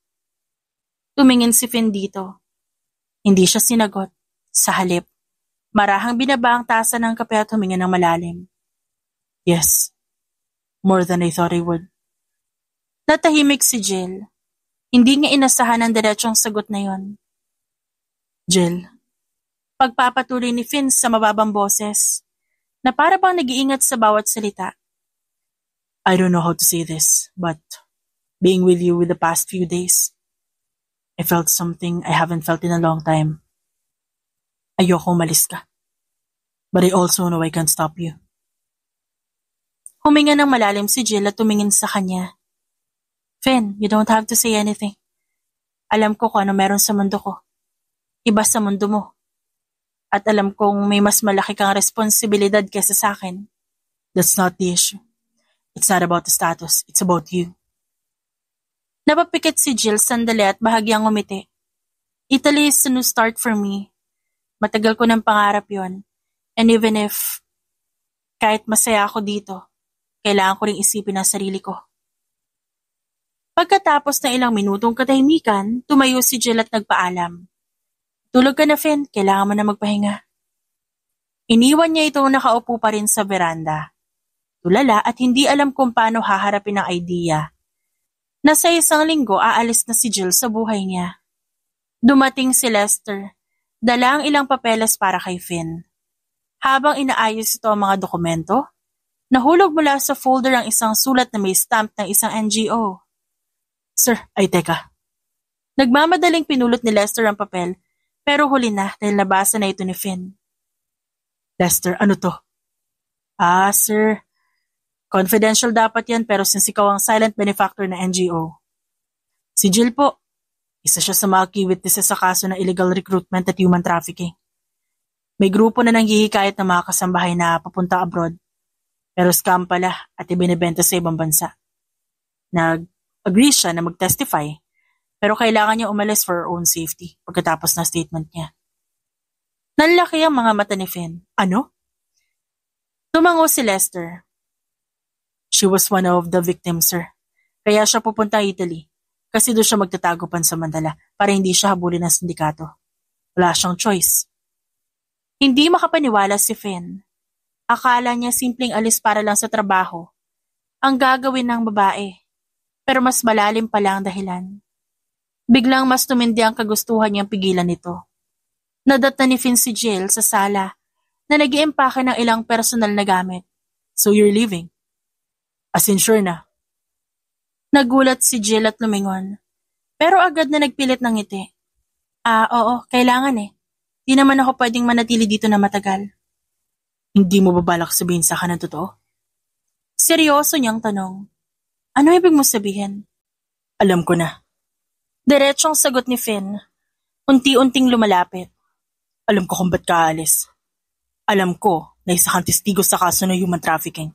Tumingin si Finn dito. Hindi siya sinagot. Sa halip, marahang binaba ang tasa ng kape at huminga ng malalim. Yes, more than I thought I would. Natahimik si Jill. Hindi niya inasahan ang diretsong sagot na yon. Jill, Pagpapatuloy ni Finn sa mababang boses, na para bang nag-iingat sa bawat salita. I don't know how to say this, but being with you with the past few days, I felt something I haven't felt in a long time. Ayoko umalis ka. But I also know I can't stop you. Huminga ng malalim si Jill at tumingin sa kanya. Finn, you don't have to say anything. Alam ko kung ano meron sa mundo ko. Iba sa mundo mo. At alam kong may mas malaki kang responsibilidad kaysa sa akin. That's not the issue. It's not about the status. It's about you. Napapikit si Jill sandali at bahagyang umiti. Italy is a new start for me. Matagal ko ng pangarap yon. And even if kahit masaya ako dito, kailangan ko ring isipin ang sarili ko. Pagkatapos ng ilang minutong katahimikan, tumayo si Jill at nagpaalam. Tulog ka na, Finn. Kailangan mo na magpahinga. Iniwan niya itong nakaupo pa rin sa veranda. Tulala at hindi alam kung paano haharapin ang idea. Na sa isang linggo aalis na si Jill sa buhay niya. Dumating si Lester. Dala ang ilang papeles para kay Finn. Habang inaayos ito ang mga dokumento, nahulog mula sa folder ang isang sulat na may stamp ng isang NGO. Sir, ay teka. Nagmamadaling pinulot ni Lester ang papel, pero huli na dahil nabasa na ito ni Finn. Lester, ano to? Sir. Confidential dapat yan pero since ikaw ang silent benefactor na NGO. Si Jill po. Isa siya sa mga key witnesses sa kaso ng illegal recruitment at human trafficking. May grupo na nanghihikayat ng mga kasambahay na papunta abroad. Pero scam pala at ibinibenta sa ibang bansa. Nag-agree siya na mag-testify pero kailangan niya umalis for her own safety pagkatapos ng statement niya. Nanlaki ang mga mata ni Finn. Ano? Tumango si Lester. She was one of the victims, sir. Kaya siya pupunta Italy. Kasi doon siya magtatago pansamantala para hindi siya habulin ng sindikato. Wala siyang choice. Hindi makapaniwala si Finn. Akala niya simpleng alis para lang sa trabaho. Ang gagawin ng babae. Pero mas malalim pala ang dahilan. Biglang mas tumindi ang kagustuhan niyang pigilan nito. Nadatna ni Finn si Jill sa sala na nag-iimpake ng ilang personal na gamit. So you're leaving? As in sure na? Nagulat si Jill at lumingon. Pero agad na nagpilit ng ngiti. Oo, kailangan eh. Di naman ako pwedeng manatili dito na matagal. Hindi mo babalak sabihin sa akin ng totoo? Seryoso niyang tanong. Ano ibig mo sabihin? Alam ko na. Diretsong sagot ni Finn. Unti-unting lumalapit. Alam ko kung ba't ka aalis. Alam ko na isa kang testigo sa kaso ng human trafficking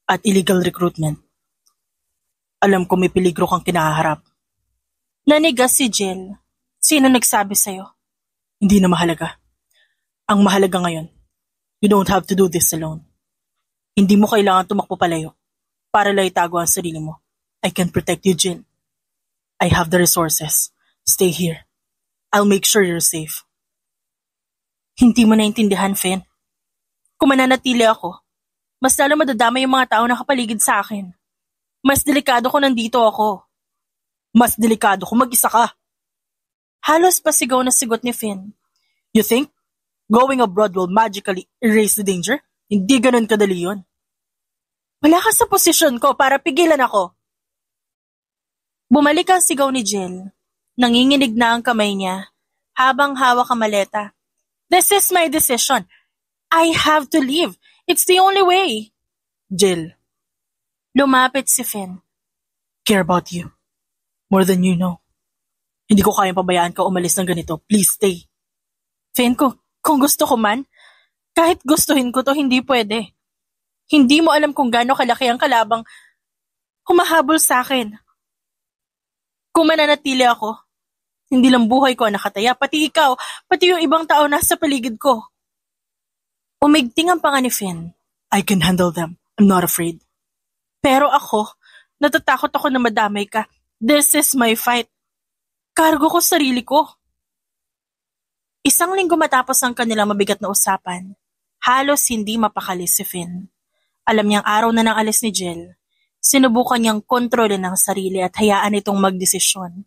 at illegal recruitment. Alam ko may peligro kang kinaharap. Nanigas si Jill. Sino nagsabi sa'yo? Hindi na mahalaga. Ang mahalaga ngayon, you don't have to do this alone. Hindi mo kailangan tumakbo palayo para lang itago ang sarili mo. I can protect you, Jill. I have the resources. Stay here. I'll make sure you're safe. Hindi mo naintindihan, Finn. Kung mananatili ako, mas lalo madadama yung mga tao na kapaligid sa akin. Mas delikado kung nandito ako. Mas delikado kung mag-isa ka. Halos pasigaw na sigot ni Finn. You think going abroad will magically erase the danger? Hindi ganun kadali yun. Wala ka sa posisyon ko para pigilan ako. Bumalik ang sigaw ni Jill. Nanginginig na ang kamay niya habang hawak ang maleta. This is my decision. I have to leave. It's the only way. Jill. Lumapit si Finn. Care about you. More than you know. Hindi ko kayang pabayaan ka umalis ng ganito. Please stay. Finn, kung gusto ko man, Kahit gustuhin ko to, hindi pwede. Hindi mo alam kung gaano kalaki ang kalabang humahabol sa akin. Kung mananatili ako, hindi lang buhay ko ang nakataya, pati ikaw, pati yung ibang tao nasa paligid ko. Umigting ang panga ni Finn. I can handle them. I'm not afraid. Pero ako, natatakot ako na madamay ka. This is my fight. Kargo ko sarili ko. Isang linggo matapos ang kanilang mabigat na usapan, halos hindi mapakali si Finn. Alam niyang araw na ng alis ni Jill. Sinubukan niyang kontrolin ang sarili at hayaan itong magdesisyon.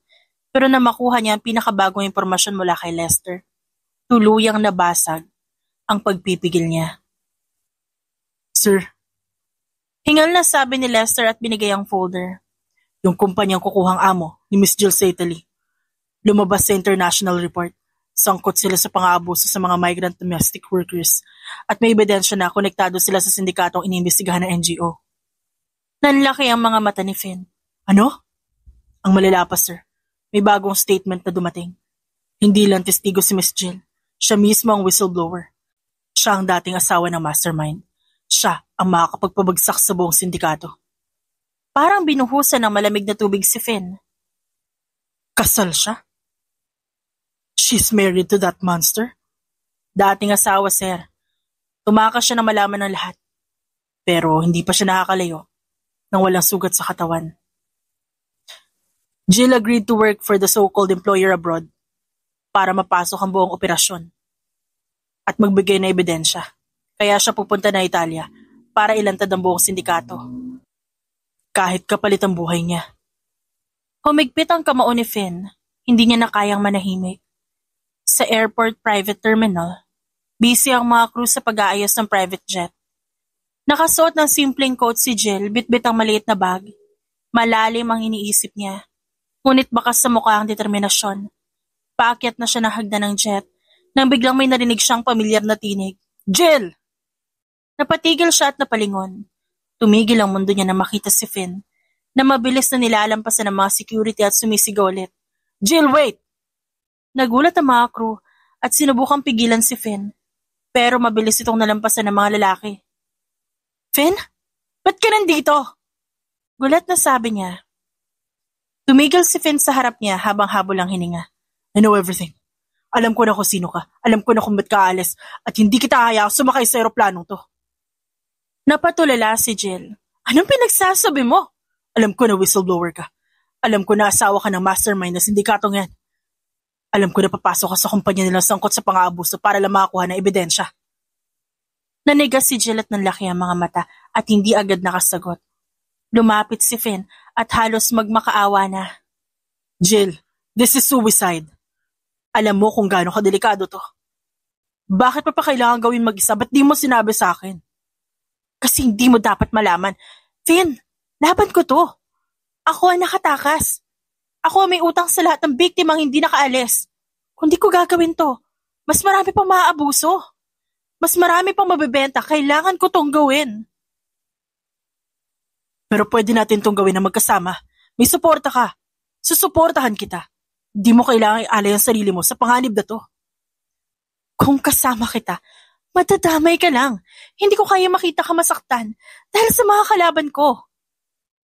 Pero na makuha niya ang pinakabagong impormasyon mula kay Lester, tuluyang nabasag ang pagpipigil niya. Sir, hingal na sabi ni Lester at binigay ang folder. Yung kumpanyang kukuhang amo ni Miss Jill Sately. Lumabas sa international report. Sangkot sila sa pang-aabuso sa mga migrant domestic workers at may ebidensya na konektado sila sa sindikatong iniimbestigahan ng NGO. Nanlaki ang mga mata ni Finn. Ano? Ang malala pa, sir. May bagong statement na dumating. Hindi lang testigo si Miss Jill. Siya mismo ang whistleblower. Siya ang dating asawa ng mastermind. Siya ang makakapagpabagsak sa buong sindikato. Parang binuhusan ng malamig na tubig si Finn. Kasal siya? She's married to that monster? Dating asawa, sir. Tumakas siya na malaman ng lahat. Pero hindi pa siya nakakalayo nang walang sugat sa katawan. Jill agreed to work for the so-called employer abroad para mapasok ang buong operasyon at magbigay na ebidensya. Kaya siya pupunta na Italia para ilantad ang buong sindikato. Kahit kapalit ang buhay niya. Humigpit ang kamao ni Finn, hindi niya na kayang manahimik. Sa airport private terminal, busy ang mga crew sa pag-aayos ng private jet. Nakasuot ng simpleng coat si Jill, bitbit ang maliit na bag. Malalim ang iniisip niya. Ngunit bakas sa mukha ang determinasyon. Paakyat na siya ng hagdan ng jet nang biglang may narinig siyang pamilyar na tinig. Jill! Napatigil siya at napalingon. Tumigil ang mundo niya na makita si Finn na mabilis na nilalampasan ng mga security at sumisigaw ulit. Jill, wait! Nagulat ang mga crew at sinubukang pigilan si Finn. Pero mabilis itong nalampasan ng mga lalaki. Finn? Ba't ka nandito? Gulat na sabi niya. Tumigil si Finn sa harap niya habang habol ang hininga. I know everything. Alam ko na kung sino ka. Alam ko na kung ba't ka aalis at hindi kita hayaang sumakay sa aeroplanong to. Napatulala si Jill. Anong pinagsasabi mo? Alam ko na whistleblower ka. Alam ko na asawa ka ng mastermind na sindikatong yan. Alam ko na papasok ka sa kumpanya nilang sangkot sa pang-aabuso para lang makakuha ng ebidensya. Nanigas si Jill at nanlaki ang mga mata at hindi agad nakasagot. Lumapit si Finn at halos magmakaawa na. Jill, this is suicide. Alam mo kung gaano kadelikado to. Bakit pa kailangan gawin mag-isa? Ba't di mo sinabi sa akin? Kasi hindi mo dapat malaman. Finn, laban ko to. Ako ang nakatakas. Ako ang may utang sa lahat ng biktimang hindi nakaalis. Kung di ko gagawin to, mas marami pang maaabuso. Mas marami pang mabibenta, kailangan ko tong gawin. Pero pwede natin tong gawin na magkasama. May suporta ka. Susuportahan kita. Di mo kailangan ialay ang sarili mo sa panganib na to. Kung kasama kita, madadamay ka lang. Hindi ko kaya makita ka masaktan dahil sa mga kalaban ko.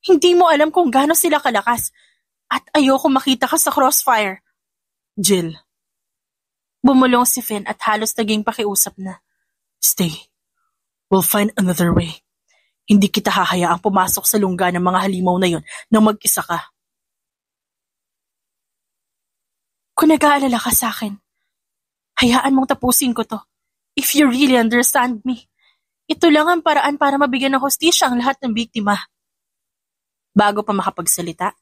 Hindi mo alam kung gaano sila kalakas at ayoko makita ka sa crossfire. Jill. Bumulong si Finn at halos naging pakiusap na. Stay. We'll find another way. Hindi kita hahayaang pumasok sa lungga ng mga halimaw na yon nang mag-isa ka. Kung nag-aalala ka sa akin, hayaan mong tapusin ko to. If you really understand me, ito lang ang paraan para mabigyan ng hustisya ang lahat ng biktima. Bago pa makapagsalita,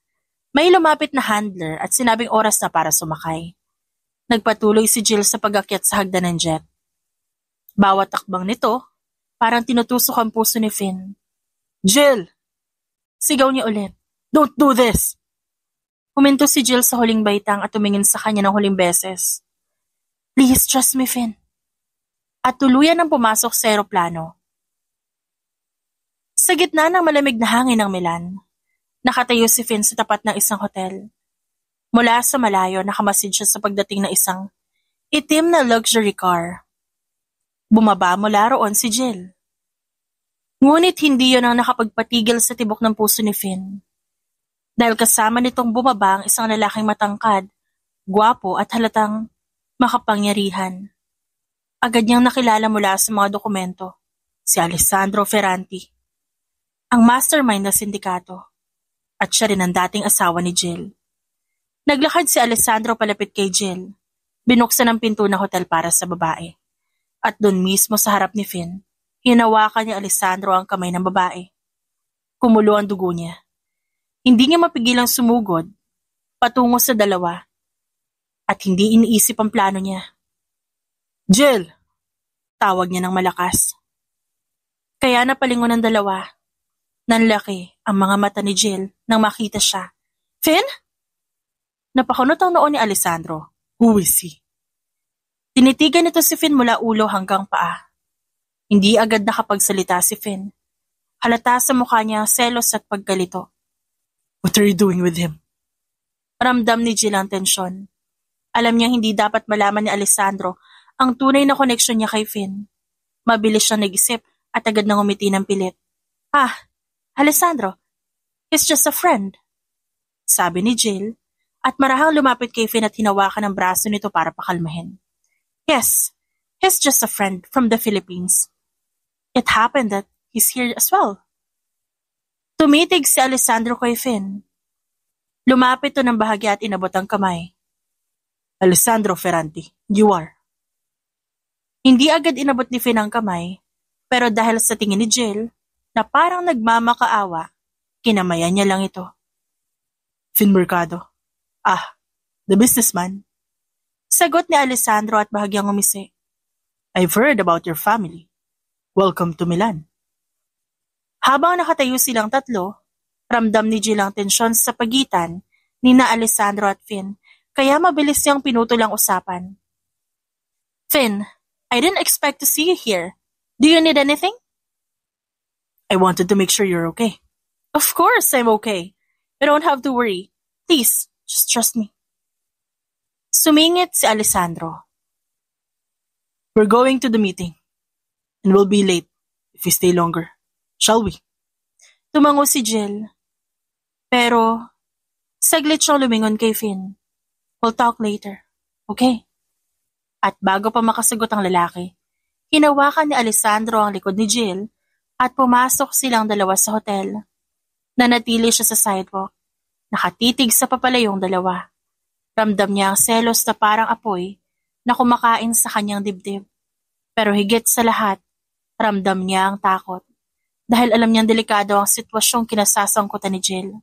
may lumapit na handler at sinabing oras na para sumakay. Nagpatuloy si Jill sa pag-akyat sa hagdan ng jet. Bawat takbang nito, parang tinutusok ang puso ni Finn. Jill! Sigaw niya ulit. Don't do this! Huminto si Jill sa huling baitang at tumingin sa kanya ng huling beses. Please trust me, Finn. At tuluyan ang pumasok sa aeroplano. Sa gitna ng malamig na hangin ng Milan, nakatayo si Finn sa tapat ng isang hotel. Mula sa malayo, nakamasid siya sa pagdating ng isang itim na luxury car. Bumaba mula roon si Jill. Ngunit hindi yon ang nakapagpatigil sa tibok ng puso ni Finn. Dahil kasama nitong bumaba ang isang lalaking matangkad, gwapo at halatang makapangyarihan. Agad niyang nakilala mula sa mga dokumento, si Alessandro Ferranti, ang mastermind ng sindikato, at siya rin ang dating asawa ni Jill. Naglakad si Alessandro palapit kay Jill, binuksan ang pinto ng hotel para sa babae, at doon mismo sa harap ni Finn, hinawakan ni Alessandro ang kamay ng babae. Kumulo ang dugo niya. Hindi niya mapigilang sumugod, patungo sa dalawa, at hindi iniisip ang plano niya. Jill! Tawag niya ng malakas. Kaya napalingon ng dalawa. Nanlaki ang mga mata ni Jill nang makita siya. Finn? Napakunot ang noon ni Alessandro. Who is he? Tinitigan nito si Finn mula ulo hanggang paa. Hindi agad nakapagsalita si Finn. Halata sa mukha niya selos at pagkalito. What are you doing with him? Ramdam ni Jill ang tensyon. Alam niya hindi dapat malaman ni Alessandro ang tunay na koneksyon niya kay Finn. Mabilis siyang nag-isip at agad nang umiti ng pilit. Alessandro, he's just a friend. Sabi ni Jill at marahang lumapit kay Finn at hinawakan ang braso nito para pakalmahin. Yes, he's just a friend from the Philippines. It happened that he's here as well. Tumitig si Alessandro kay Finn. Lumapit to ng bahagya at inabot ang kamay. Alessandro Ferranti, you are. Hindi agad inabot ni Finn ang kamay, pero dahil sa tingin ni Jill, na parang nagmamakaawa, kinamayan niya lang ito. Finn Mercado. The businessman. Sagot ni Alessandro at bahagyang umisi. I've heard about your family. Welcome to Milan. Habang nakatayo silang tatlo, ramdam ni Jill ang tensyon sa pagitan ni na Alessandro at Finn, kaya mabilis niyang pinutol ang usapan. Finn, I didn't expect to see you here. Do you need anything? I wanted to make sure you're okay. Of course I'm okay. You don't have to worry. Please, just trust me. Sumingit si Alessandro. We're going to the meeting. And we'll be late if we stay longer. Shall we? Tumango si Jill. Pero, saglit siyang lumingon kay Finn. We'll talk later. Okay? At bago pa makasagot ang lalaki, hinawakan ni Alessandro ang likod ni Jill at pumasok silang dalawa sa hotel. Nanatili siya sa sidewalk, nakatitig sa papalayong dalawa. Ramdam niya ang selos na parang apoy na kumakain sa kanyang dibdib. Pero higit sa lahat, ramdam niya ang takot dahil alam niyang delikado ang sitwasyong kinasasangkutan ni Jill.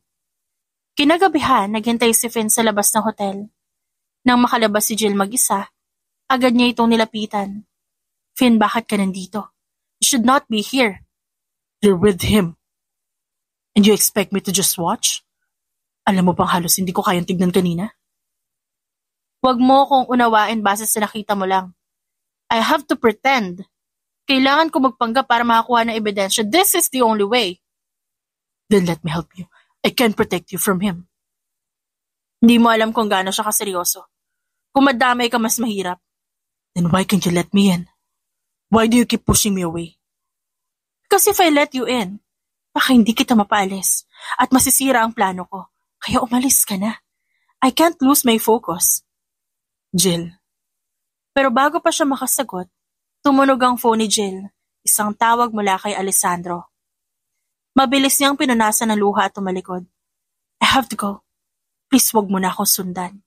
Kinagabihan, naghintay si Finn sa labas ng hotel. Nang makalabas si Jill mag-isa, agad niya itong nilapitan. Finn, bakit ka nandito? You should not be here. You're with him. And you expect me to just watch? Alam mo bang halos hindi ko kayang tignan kanina? Huwag mo kong unawain base sa nakita mo lang. I have to pretend. Kailangan ko magpanggap para makakuha ng ebidensya. This is the only way. Then let me help you. I can protect you from him. Hindi mo alam kung gaano siya kaseryoso. Kung madamay ka, mas mahirap. Then why can't you let me in? Why do you keep pushing me away? Because if I let you in, baka hindi kita mapaalis at masisira ang plano ko. Kaya umalis ka na. I can't lose my focus. Jill. Pero bago pa siya makasagot, tumunog ang phone ni Jill, isang tawag mula kay Alessandro. Mabilis niyang pinunasan ng luha at tumalikod. I have to go. Please wag mo na akong sundan.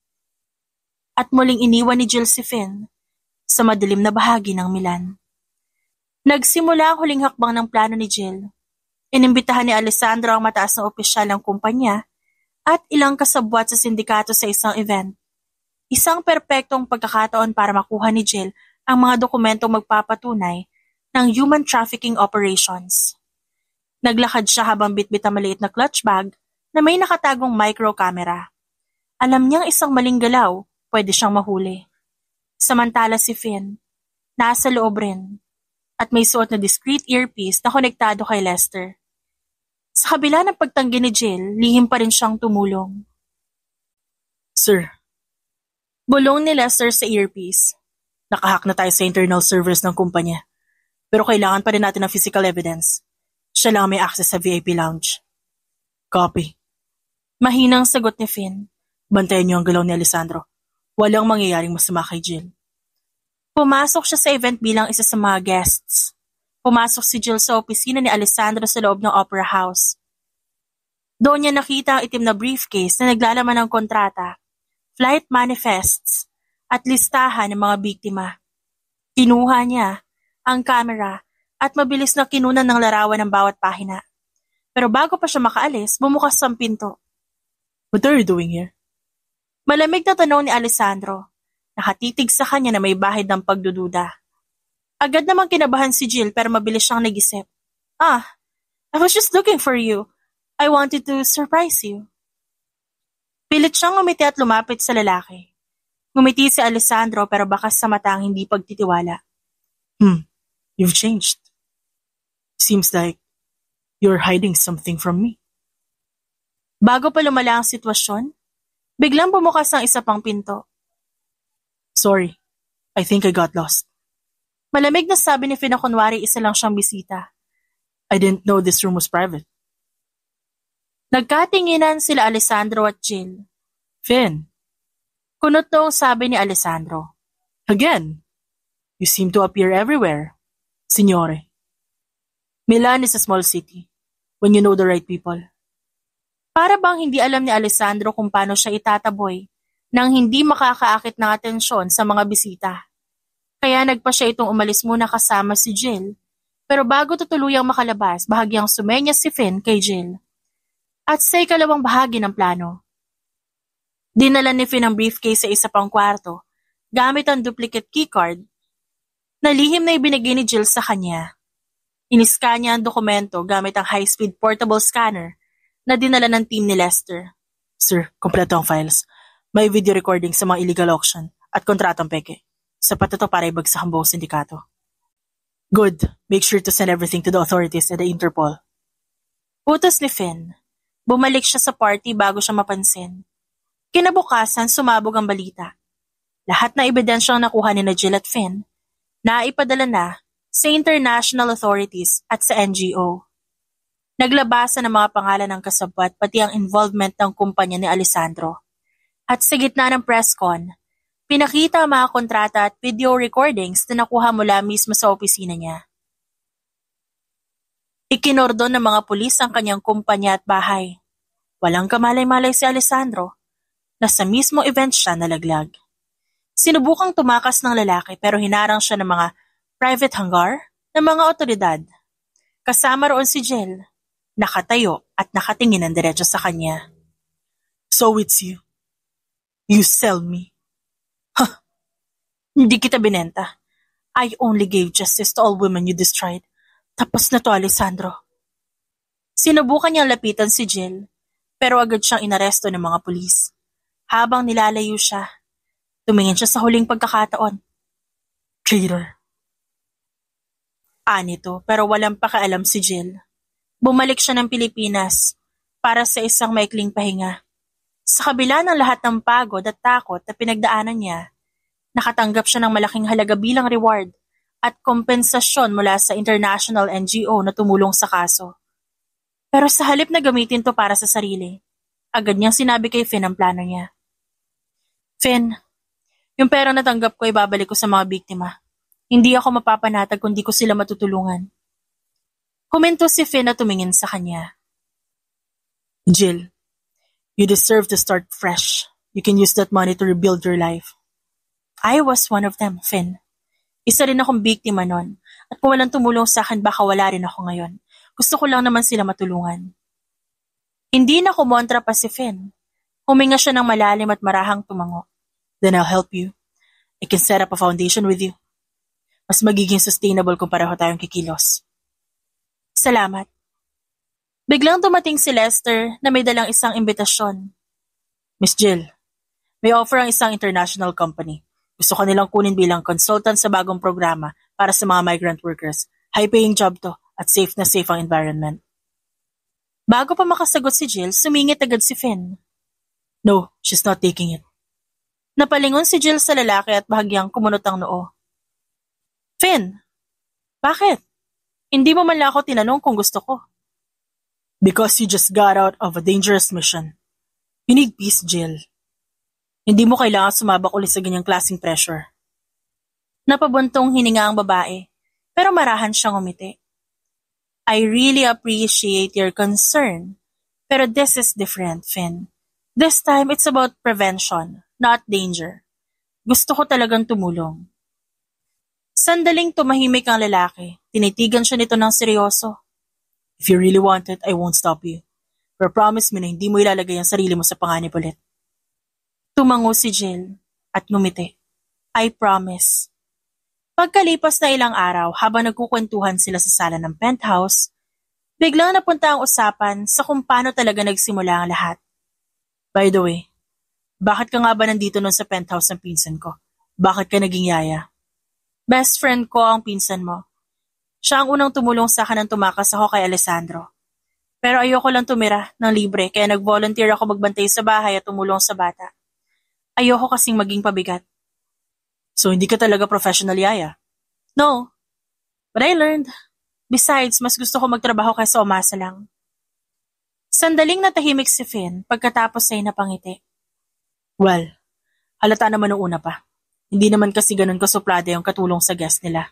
At muling iniwan ni Jill si Finn sa madilim na bahagi ng Milan. Nagsimula ang huling hakbang ng plano ni Jill. Inimbitahan ni Alessandro ang mataas na opisyal ng kumpanya at ilang kasabwat sa sindikato sa isang event. Isang perpektong pagkakataon para makuha ni Jill ang mga dokumentong magpapatunay ng human trafficking operations. Naglakad siya habang bitbit ang maliit na clutch bag na may nakatagong micro camera. Alam niyang isang maling galaw, pwede siyang mahuli. Samantala si Finn, nasa loob rin, at may suot na discreet earpiece na konektado kay Lester. Sa kabila ng pagtanggi ni Jill, lihim pa rin siyang tumulong. Sir. Bulong ni Lester sa earpiece. Nakahack na tayo sa internal servers ng kumpanya. Pero kailangan pa rin natin ng physical evidence. Siya lang may access sa VIP lounge. Copy. Mahinang sagot ni Finn. Bantayan niyo ang galaw ni Alessandro. Walang mangyayaring masama kay Jill. Pumasok siya sa event bilang isa sa mga guests. Pumasok si Jill sa opisina ni Alessandro sa loob ng Opera House. Doon niya nakita ang itim na briefcase na naglalaman ng kontrata, flight manifests, at listahan ng mga biktima. Kinuha niya ang camera at mabilis na kinunan ng larawan ng bawat pahina. Pero bago pa siya makaalis, bumukas ang pinto. What are you doing here? Malamig na tanong ni Alessandro. Nakatitig sa kanya na may bahid ng pagdududa. Agad namang kinabahan si Jill pero mabilis siyang nag-isip. I was just looking for you. I wanted to surprise you. Pilit siyang ngumiti at lumapit sa lalaki. Ngumiti si Alessandro pero bakas sa mata ang hindi pagtitiwala. You've changed. Seems like you're hiding something from me. Bago pa lumala ang sitwasyon, biglang bumukas ang isa pang pinto. Sorry, I think I got lost. Malamig na sabi ni Finn na kunwari isa lang siyang bisita. I didn't know this room was private. Nagkatinginan sila Alessandro at Jill. Finn. Kunot noong sabi ni Alessandro. Again, you seem to appear everywhere, Signore. Milan is a small city when you know the right people. Para bang hindi alam ni Alessandro kung paano siya itataboy nang hindi makakaakit ng atensyon sa mga bisita. Kaya nagpa siya itong umalis muna kasama si Jill. Pero bago tutuluyang makalabas, bahagyang sumenyas si Finn kay Jill. At sa ikalawang bahagi ng plano. Dinala ni Finn ang briefcase sa isa pang kwarto gamit ang duplicate keycard na lihim na ibinigay ni Jill sa kanya. Iniska niya ang dokumento gamit ang high-speed portable scanner na dinala ng team ni Lester. Sir, kompleto ang files. May video recording sa mga illegal auction at kontratang peke. Sapat ito para ibagsak ang buong sindikato. Good. Make sure to send everything to the authorities at the Interpol. Utos ni Finn. Bumalik siya sa party bago siya mapansin. Kinabukasan, sumabog ang balita. Lahat na ebidensyang nakuha ni Jill at Finn, naipadala na sa international authorities at sa NGO. Naglabasan ang mga pangalan ng kasabwat pati ang involvement ng kumpanya ni Alessandro. At sa gitna ng press con, pinakita ang mga kontrata at video recordings na nakuha mula mismo sa opisina niya. Ikinordon ng mga pulis ang kanyang kumpanya at bahay. Walang kamalay-malay si Alessandro na sa mismo event siya nalaglag. Sinubukang tumakas ng lalaki pero hinarang siya ng mga private hangar ng mga otoridad. Kasama roon si Jill, nakatayo at nakatingin ng diretso sa kanya. So it's you. You sell me. Hindi kita binenta. I only gave justice to all women you destroyed. Tapos na to, Alessandro. Sinubukan niyang lapitan si Jill, pero agad siyang inaresto ng mga pulis. Habang nilalayo siya, tumingin siya sa huling pagkakataon. Traitor. Anito, pero walang pakialam si Jill. Bumalik siya ng Pilipinas para sa isang maikling pahinga. Sa kabila ng lahat ng pagod at takot na pinagdaanan niya, nakatanggap siya ng malaking halaga bilang reward at kompensasyon mula sa international NGO na tumulong sa kaso. Pero sa halip na gamitin to para sa sarili, agad niyang sinabi kay Finn ang plano niya. Finn, yung pera na tanggap ko ibabalik ko sa mga biktima. Hindi ako mapapanatag kung di ko sila matutulungan. Huminto si Finn at tumingin sa kanya. Jill, you deserve to start fresh. You can use that money to rebuild your life. I was one of them, Finn. Isa rin akong biktima nun. At kung walang tumulong sa akin, baka wala rin ako ngayon. Gusto ko lang naman sila matulungan. Hindi na kumontra pa si Finn. Huminga siya ng malalim at marahang tumango. Then I'll help you. I can set up a foundation with you. Mas magiging sustainable kung pareho tayong kikilos. Salamat. Biglang dumating si Lester na may dalang isang imbitasyon. Miss Jill, may offer ang isang international company. Gusto ko nilang kunin bilang consultant sa bagong programa para sa mga migrant workers. High-paying job to at safe na safe ang environment. Bago pa makasagot si Jill, sumingit agad si Finn. No, she's not taking it. Napalingon si Jill sa lalaki at bahagyang kumunot ang noo. Finn, Bakit? Hindi mo man lang ako tinanong kung gusto ko. Because you just got out of a dangerous mission. You need peace, Jill. Hindi mo kailangan sumabak ulit sa ganyang klaseng pressure. Napabuntong hininga ang babae, pero marahan siyang umiti. I really appreciate your concern, pero this is different, Finn. This time, it's about prevention, not danger. Gusto ko talagang tumulong. Sandaling tumahimik ang lalaki. Tinitigan siya nito ng seryoso. If you really want it, I won't stop you. Pero promise mo na hindi mo ilalagay ang sarili mo sa panganib ulit. Tumango si Jill at ngumiti. I promise. Pagkalipas na ilang araw habang nagkukwentuhan sila sa sala ng penthouse, biglang napunta ang usapan sa kung paano talaga nagsimula ang lahat. By the way, bakit ka nga ba nandito nun sa penthouse ng pinsan ko? Bakit ka naging yaya? Best friend ko ang pinsan mo. Siya ang unang tumulong sa akin nang tumakas ako kay Alessandro. Pero ayoko lang tumira ng libre kaya nag-volunteer ako magbantay sa bahay at tumulong sa bata. Ayoko kasing maging pabigat. So hindi ka talaga professional yaya? No. But I learned. Besides, mas gusto ko magtrabaho kaysa umasa lang. Sandaling natahimik si Finn pagkatapos ay napangiti. Well, halata naman nung una pa. Hindi naman kasi ganun kasuplada yung katulong sa guest nila.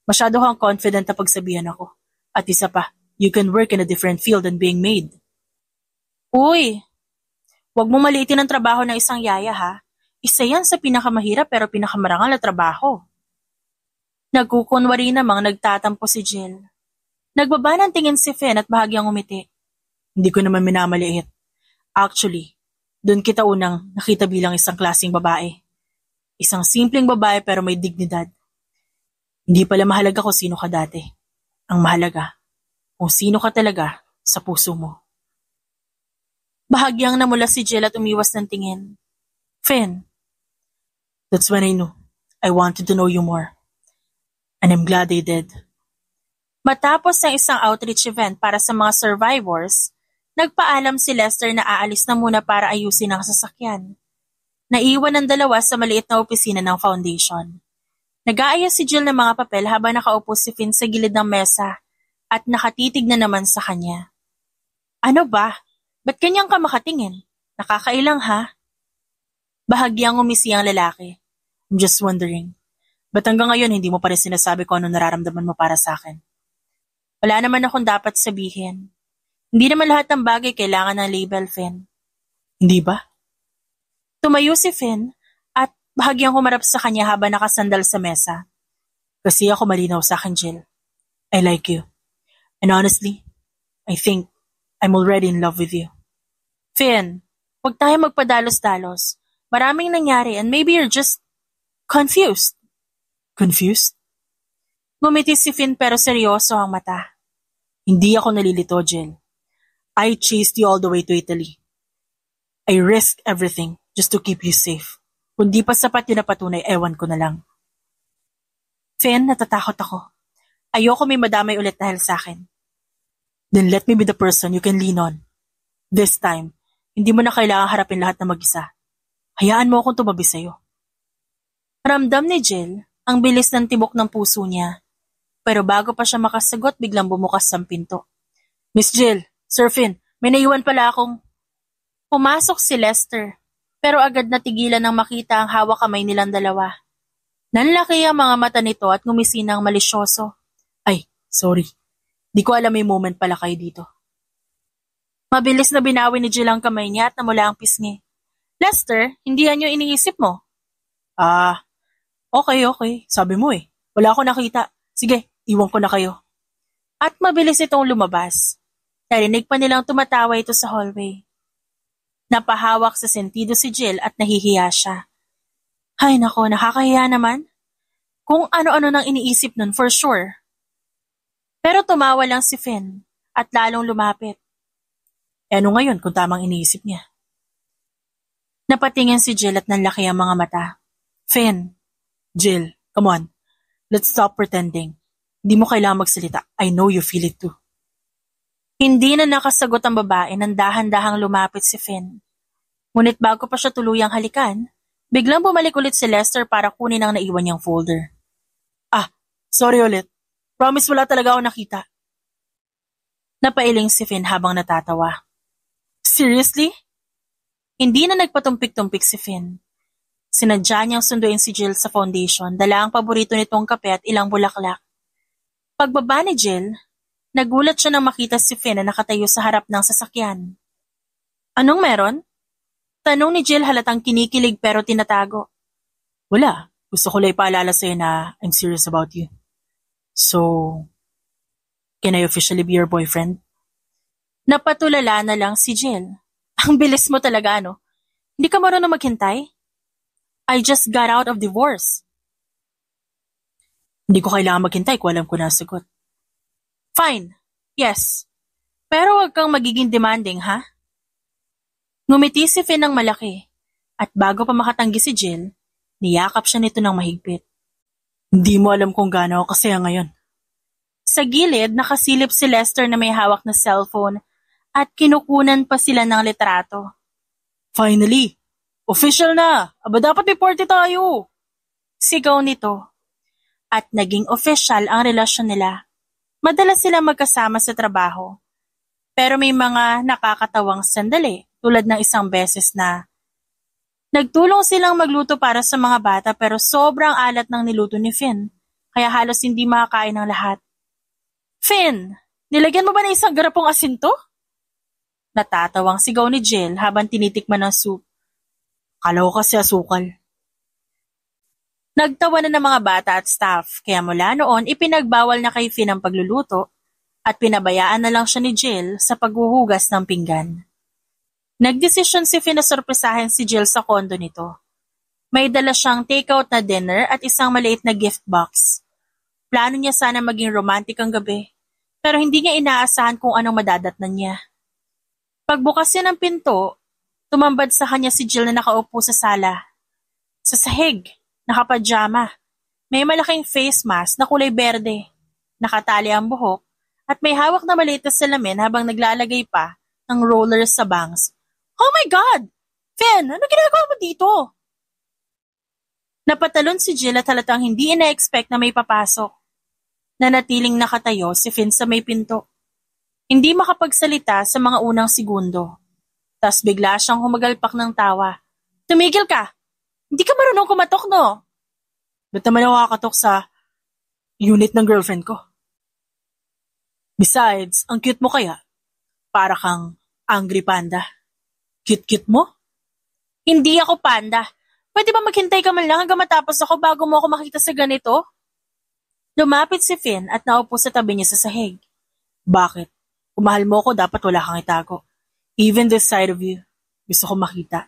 Masyado kang confident na pagsabihan ako. At isa pa, you can work in a different field than being maid. Uy! Huwag mo maliitin ang trabaho ng isang yaya ha. Isa yan sa pinakamahirap pero pinakamarangal na trabaho. Nagkukunwari namang nagtatampo si Jill. Nagbaba ng tingin si Finn at bahagyang umiti. Hindi ko naman minamaliit. Actually, doon kita unang nakita bilang isang klaseng babae. Isang simpleng babae pero may dignidad. Hindi pala mahalaga kung sino ka dati. Ang mahalaga, kung sino ka talaga sa puso mo. Bahagyang namula si Jill at umiwas ng tingin. Finn. That's when I knew. I wanted to know you more. And I'm glad I did. Matapos ang isang outreach event para sa mga survivors, nagpaalam si Lester na aalis na muna para ayusin ang sasakyan. Naiwan ang dalawa sa maliit na opisina ng foundation. Nag-aayos si Jill ng mga papel habang nakaupo si Finn sa gilid ng mesa at nakatitig na naman sa kanya. Ano ba? Ba't kanyang ka makatingin? Nakakailang ha? Bahagyang umisi ang lalaki. I'm just wondering, ba't hanggang ngayon hindi mo pa rin sinasabi ko ano nararamdaman mo para sa akin? Wala naman akong dapat sabihin. Hindi naman lahat ng bagay kailangan ng label, Finn. Hindi ba? Tumayo si Finn at bahagyang humarap sa kanya habang nakasandal sa mesa. Kasi ako malinaw sa akin, Jill. I like you. And honestly, I think I'm already in love with you. Finn, huwag tayo magpadalos-dalos. Maraming nangyari and maybe you're just confused. Confused? Ngumiti si Finn pero seryoso ang mata. Hindi ako nalilito, Jill. I chased you all the way to Italy. I risked everything just to keep you safe. Kung di pa sapat yun na patunay, ewan ko na lang. Finn, natatakot ako. Ayoko may madamay ulit dahil sa akin. Then let me be the person you can lean on. This time, hindi mo na kailangang harapin lahat na mag-isa. Hayaan mo akong tumabi sa'yo. Ramdam ni Jill ang bilis ng tibok ng puso niya. Pero bago pa siya makasagot, biglang bumukas ang pinto. Miss Jill, Sir Finn, may naiwan pala akong... Pumasok si Lester, pero agad natigilan nang makita ang hawak kamay nilang dalawa. Nanlaki ang mga mata nito at ngumisi ng malisyoso. Ay, sorry. Di ko alam may moment pala kayo dito. Mabilis na binawi ni Jill ang kamay niya at namula ang pisngi. Lester, hindi yan yung iniisip mo. Okay. Sabi mo eh. Wala akong nakita. Sige, iwan ko na kayo. At mabilis itong lumabas. Narinig pa nilang tumatawa ito sa hallway. Napahawak sa sentido si Jill at nahihiya siya. Ay nako, nakakahiya naman. Kung ano-ano nang iniisip nun for sure. Pero tumawa lang si Finn at lalong lumapit. Ano ngayon kung tamang iniisip niya? Napatingin si Jill at nanlaki ang mga mata. Finn, Jill, come on. Let's stop pretending. Hindi mo kailangang magsalita. I know you feel it too. Hindi na nakasagot ang babae nang dahan-dahang lumapit si Finn. Ngunit bago pa siya tuluyang halikan, biglang bumalik ulit si Lester para kunin ang naiwan niyang folder. Sorry ulit. Promise wala talaga ako nakita. Napailing si Finn habang natatawa. Seriously? Hindi na nagpatumpik-tumpik si Finn. Sinadya niyang sunduin si Jill sa foundation, dala ang paborito nitong kape at ilang bulaklak. Pagbaba ni Jill, nagulat siya nang makita si Finn na nakatayo sa harap ng sasakyan. Anong meron? Tanong ni Jill halatang kinikilig pero tinatago. Wala. Gusto ko lang ipaalala sa'yo na I'm serious about you. So, can I officially be your boyfriend? Napatulala na lang si Jill. Ang bilis mo talaga, no? Hindi ka marunong maghintay? I just got out of divorce. Hindi ko kailangan maghintay kung alam ko na sagot. Fine. Yes. Pero huwag kang magiging demanding, ha? Ngumiti si Finn ng malaki. At bago pa makatanggi si Jill, niyakap siya nito ng mahigpit. Hindi mo alam kung gaano ako kasaya ngayon. Sa gilid, nakasilip si Lester na may hawak na cellphone at kinukunan pa sila ng litrato. Finally! Official na! Aba dapat may party tayo! Sigaw nito. At naging official ang relasyon nila. Madalas sila magkasama sa trabaho. Pero may mga nakakatawang sandali tulad ng isang beses na nagtulong silang magluto para sa mga bata pero sobrang alat ng niluto ni Finn, kaya halos hindi makakain ng lahat. Finn, nilagyan mo ba ng isang garapong asin to? Natatawang sigaw ni Jill habang tinitikman ng soup. Kala ko kasi asukal. Nagtawa na ng mga bata at staff, kaya mula noon ipinagbawal na kay Finn ang pagluluto at pinabayaan na lang siya ni Jill sa paghuhugas ng pinggan. Nagdesisyon si Finn na sorpresahin si Jill sa kondo nito. May dala siyang takeout na dinner at isang maliit na gift box. Plano niya sana maging romantic ang gabi, pero hindi niya inaasahan kung anong madadatnan niya. Pagbukas niya ng pinto, tumambad sa kanya si Jill na nakaupo sa sala. Sa sahig, nakapajama, may malaking face mask na kulay berde, nakatali ang buhok, at may hawak na maliit na salamin habang naglalagay pa ng rollers sa bangs. Oh my God! Finn, ano ginagawa mo dito? Napatalon si Jill at halatang hindi ina-expect na may papasok. Nanatiling nakatayo si Finn sa may pinto. Hindi makapagsalita sa mga unang segundo. Tas bigla siyang humagalpak ng tawa. Tumigil ka! Hindi ka marunong kumatok, no? Ba't naman ako kakatok sa unit ng girlfriend ko? Besides, ang cute mo kaya. Para kang angry panda. Cute-cute mo? Hindi ako panda. Pwede ba maghintay ka man lang hanggang matapos ako bago mo ako makita sa ganito? Lumapit si Finn at naupo sa tabi niya sa sahig. Bakit? Kung mahal mo ako, dapat wala kang itago. Even this side of you, gusto ko makita.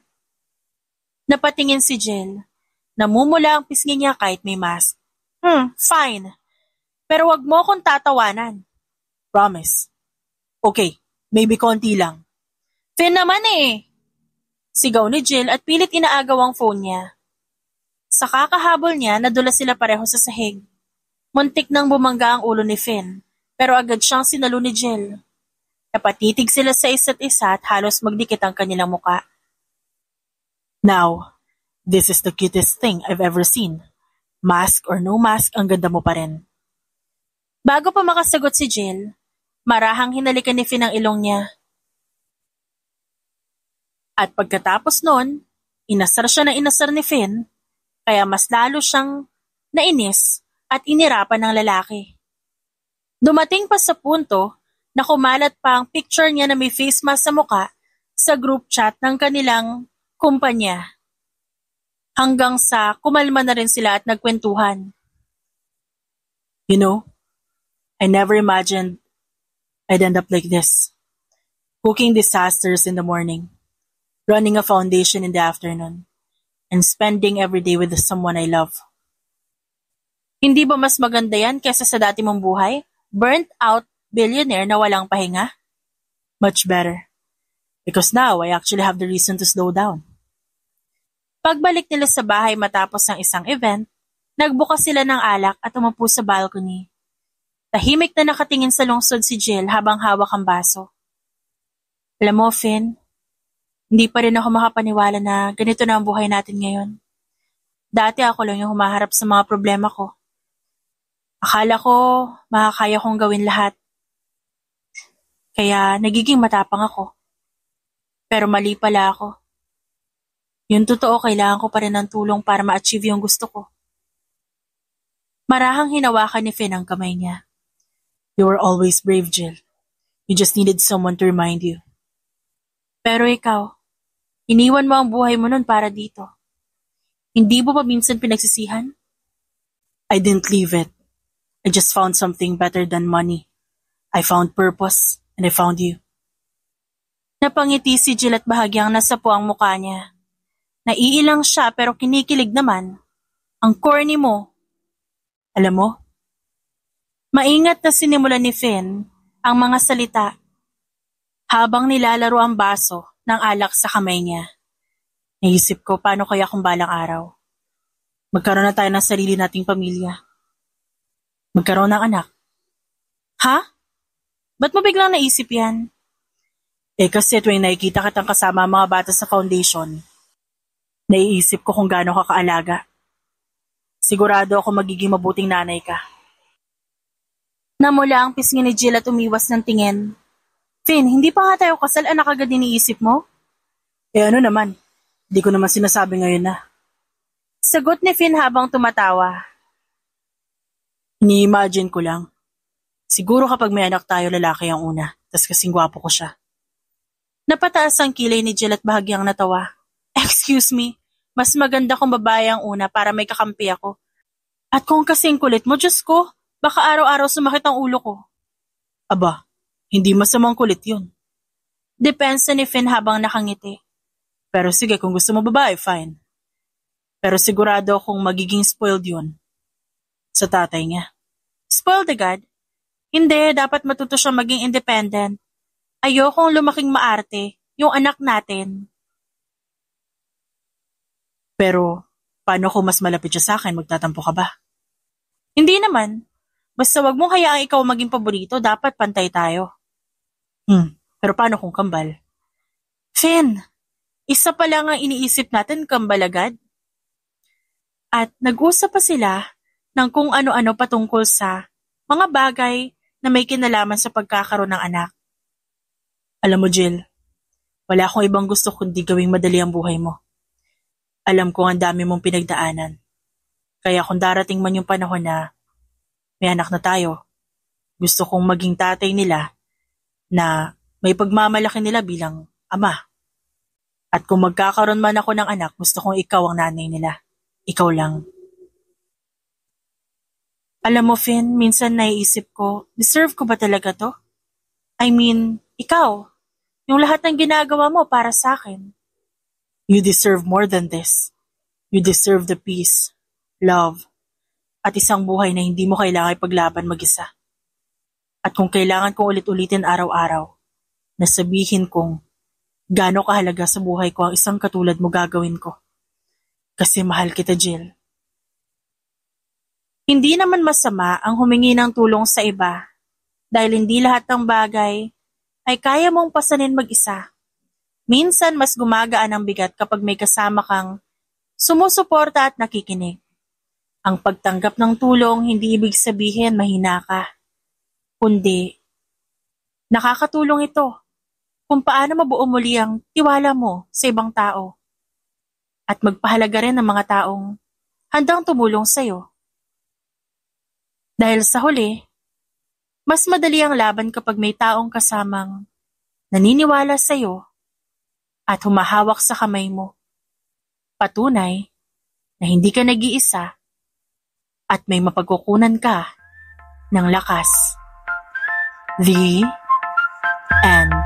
Napatingin si Jill. Namumula ang pisngi niya kahit may mask. Fine. Pero wag mo akong tatawanan. Promise. Okay, maybe konti lang. Finn naman eh. Sigaw ni Jill at pilit inaagaw ang phone niya. Sa kakahabol niya, nadula sila pareho sa sahig. Muntik nang bumangga ang ulo ni Finn, pero agad siyang sinalo ni Jill. Napatitig sila sa isa't isa at halos magdikit ang kanilang muka. Now, this is the cutest thing I've ever seen. Mask or no mask, ang ganda mo pa rin. Bago pa makasagot si Jill, marahang hinalikan ni Finn ang ilong niya. At pagkatapos nun, inasar siya na inasar ni Finn, kaya mas lalo siyang nainis at inirapan ng lalaki. Dumating pa sa punto na kumalat pa ang picture niya na may face mask sa muka sa group chat ng kanilang kumpanya. Hanggang sa kumalma na rin sila at nagkwentuhan. You know, I never imagined I'd end up like this. Cooking disasters in the morning. Running a foundation in the afternoon, and spending every day with someone I love. Hindi ba mas maganda yan kesa sa dati mong buhay? Burnt out billionaire na walang pahinga? Much better. Because now, I actually have the reason to slow down. Pagbalik nila sa bahay matapos ng isang event, nagbukas sila ng alak at umupo sa balcony. Tahimik na nakatingin sa lungsod si Jill habang hawak ang baso. Alam mo, Finn, hindi pa rin ako makapaniwala na ganito na ang buhay natin ngayon. Dati ako lang yung humaharap sa mga problema ko. Akala ko makakaya kong gawin lahat. Kaya nagiging matapang ako. Pero mali pala ako. Yung totoo, kailangan ko pa rin ng tulong para ma-achieve yung gusto ko. Marahang hinawakan ni Finn ang kamay niya. You were always brave, Jill. You just needed someone to remind you. Pero ikaw, iniwan mo ang buhay mo nun para dito. Hindi mo ba minsan pinagsisihan? I didn't leave it. I just found something better than money. I found purpose, and I found you. Napangiti si Jill at bahagyang nasapo ang mukha niya. Naiilang siya pero kinikilig naman. Ang corny mo. Alam mo, maingat na sinimulan ni Finn ang mga salita habang nilalaro ang baso ng alak sa kamay niya. Naisip ko, paano kaya kung balang araw magkaroon na tayo ng sarili nating pamilya? Magkaroon ng anak. Ha? Ba't mo biglang naisip yan? Kasi tuwing nakikita kitang kasama ang mga bata sa foundation, naiisip ko kung gaano ka kaalaga. Sigurado ako magiging mabuting nanay ka. Namula ang pisngi ni Jill at umiwas ng tingin. Finn, hindi pa nga tayo kasal, anak agad iniisip mo? Ano naman? Di ko naman sinasabi ngayon na. Sagot ni Finn habang tumatawa. Ini-imagine ko lang. Siguro kapag may anak tayo, lalaki ang una, tas kasing gwapo ko siya. Napataas ang kilay ni Jill at bahagyang natawa. Excuse me, mas maganda kung babae ang una para may kakampi ako. At kung kasing kulit mo, Diyos ko, baka araw-araw sumakit ang ulo ko. Aba, hindi masamang kulit yun. Depensa ni Finn habang nakangiti. Pero sige, kung gusto mo babae, fine. Pero sigurado akong magiging spoiled yun sa tatay niya. Spoiled agad? Hindi, dapat matuto siya maging independent. Ayokong lumaking maarte, yung anak natin. Pero, paano kung mas malapit siya sa akin, magtatampo ka ba? Hindi naman. Basta wag mong hayaang ikaw maging paborito, dapat pantay tayo. Pero paano kung kambal? Finn, isa pa lang ang iniisip natin, kambal agad. At nag-usap pa sila ng kung ano-ano patungkol sa mga bagay na may kinalaman sa pagkakaroon ng anak. Alam mo, Jill, wala akong ibang gusto kundi gawing madali ang buhay mo. Alam ko ang dami mong pinagdaanan. Kaya kung darating man yung panahon na may anak na tayo, gusto kong maging tatay nila na may pagmamalaki nila bilang ama. At kung magkakaroon man ako ng anak, gusto kong ikaw ang nanay nila. Ikaw lang. Alam mo, Finn, minsan naiisip ko, deserve ko ba talaga to? I mean, ikaw, yung lahat ng ginagawa mo para sa akin. You deserve more than this. You deserve the peace, love, at isang buhay na hindi mo kailangan ipaglaban mag-isa. At kung kailangan kong ulit-ulitin araw-araw, na sabihin kong gaano kahalaga sa buhay ko ang isang katulad mo, gagawin ko. Kasi mahal kita, Jill. Hindi naman masama ang humingi ng tulong sa iba dahil hindi lahat ng bagay ay kaya mong pasanin mag-isa. Minsan mas gumagaan ang bigat kapag may kasama kang sumusuporta at nakikinig. Ang pagtanggap ng tulong hindi ibig sabihin mahina ka, kundi nakakatulong ito kung paano mabuo muli ang tiwala mo sa ibang tao at magpahalaga rin ng mga taong handang tumulong sa'yo. Dahil sa huli, mas madali ang laban kapag may taong kasamang naniniwala sa'yo at humahawak sa kamay mo. Patunay na hindi ka nag-iisa at may mapagkukunan ka ng lakas. The end.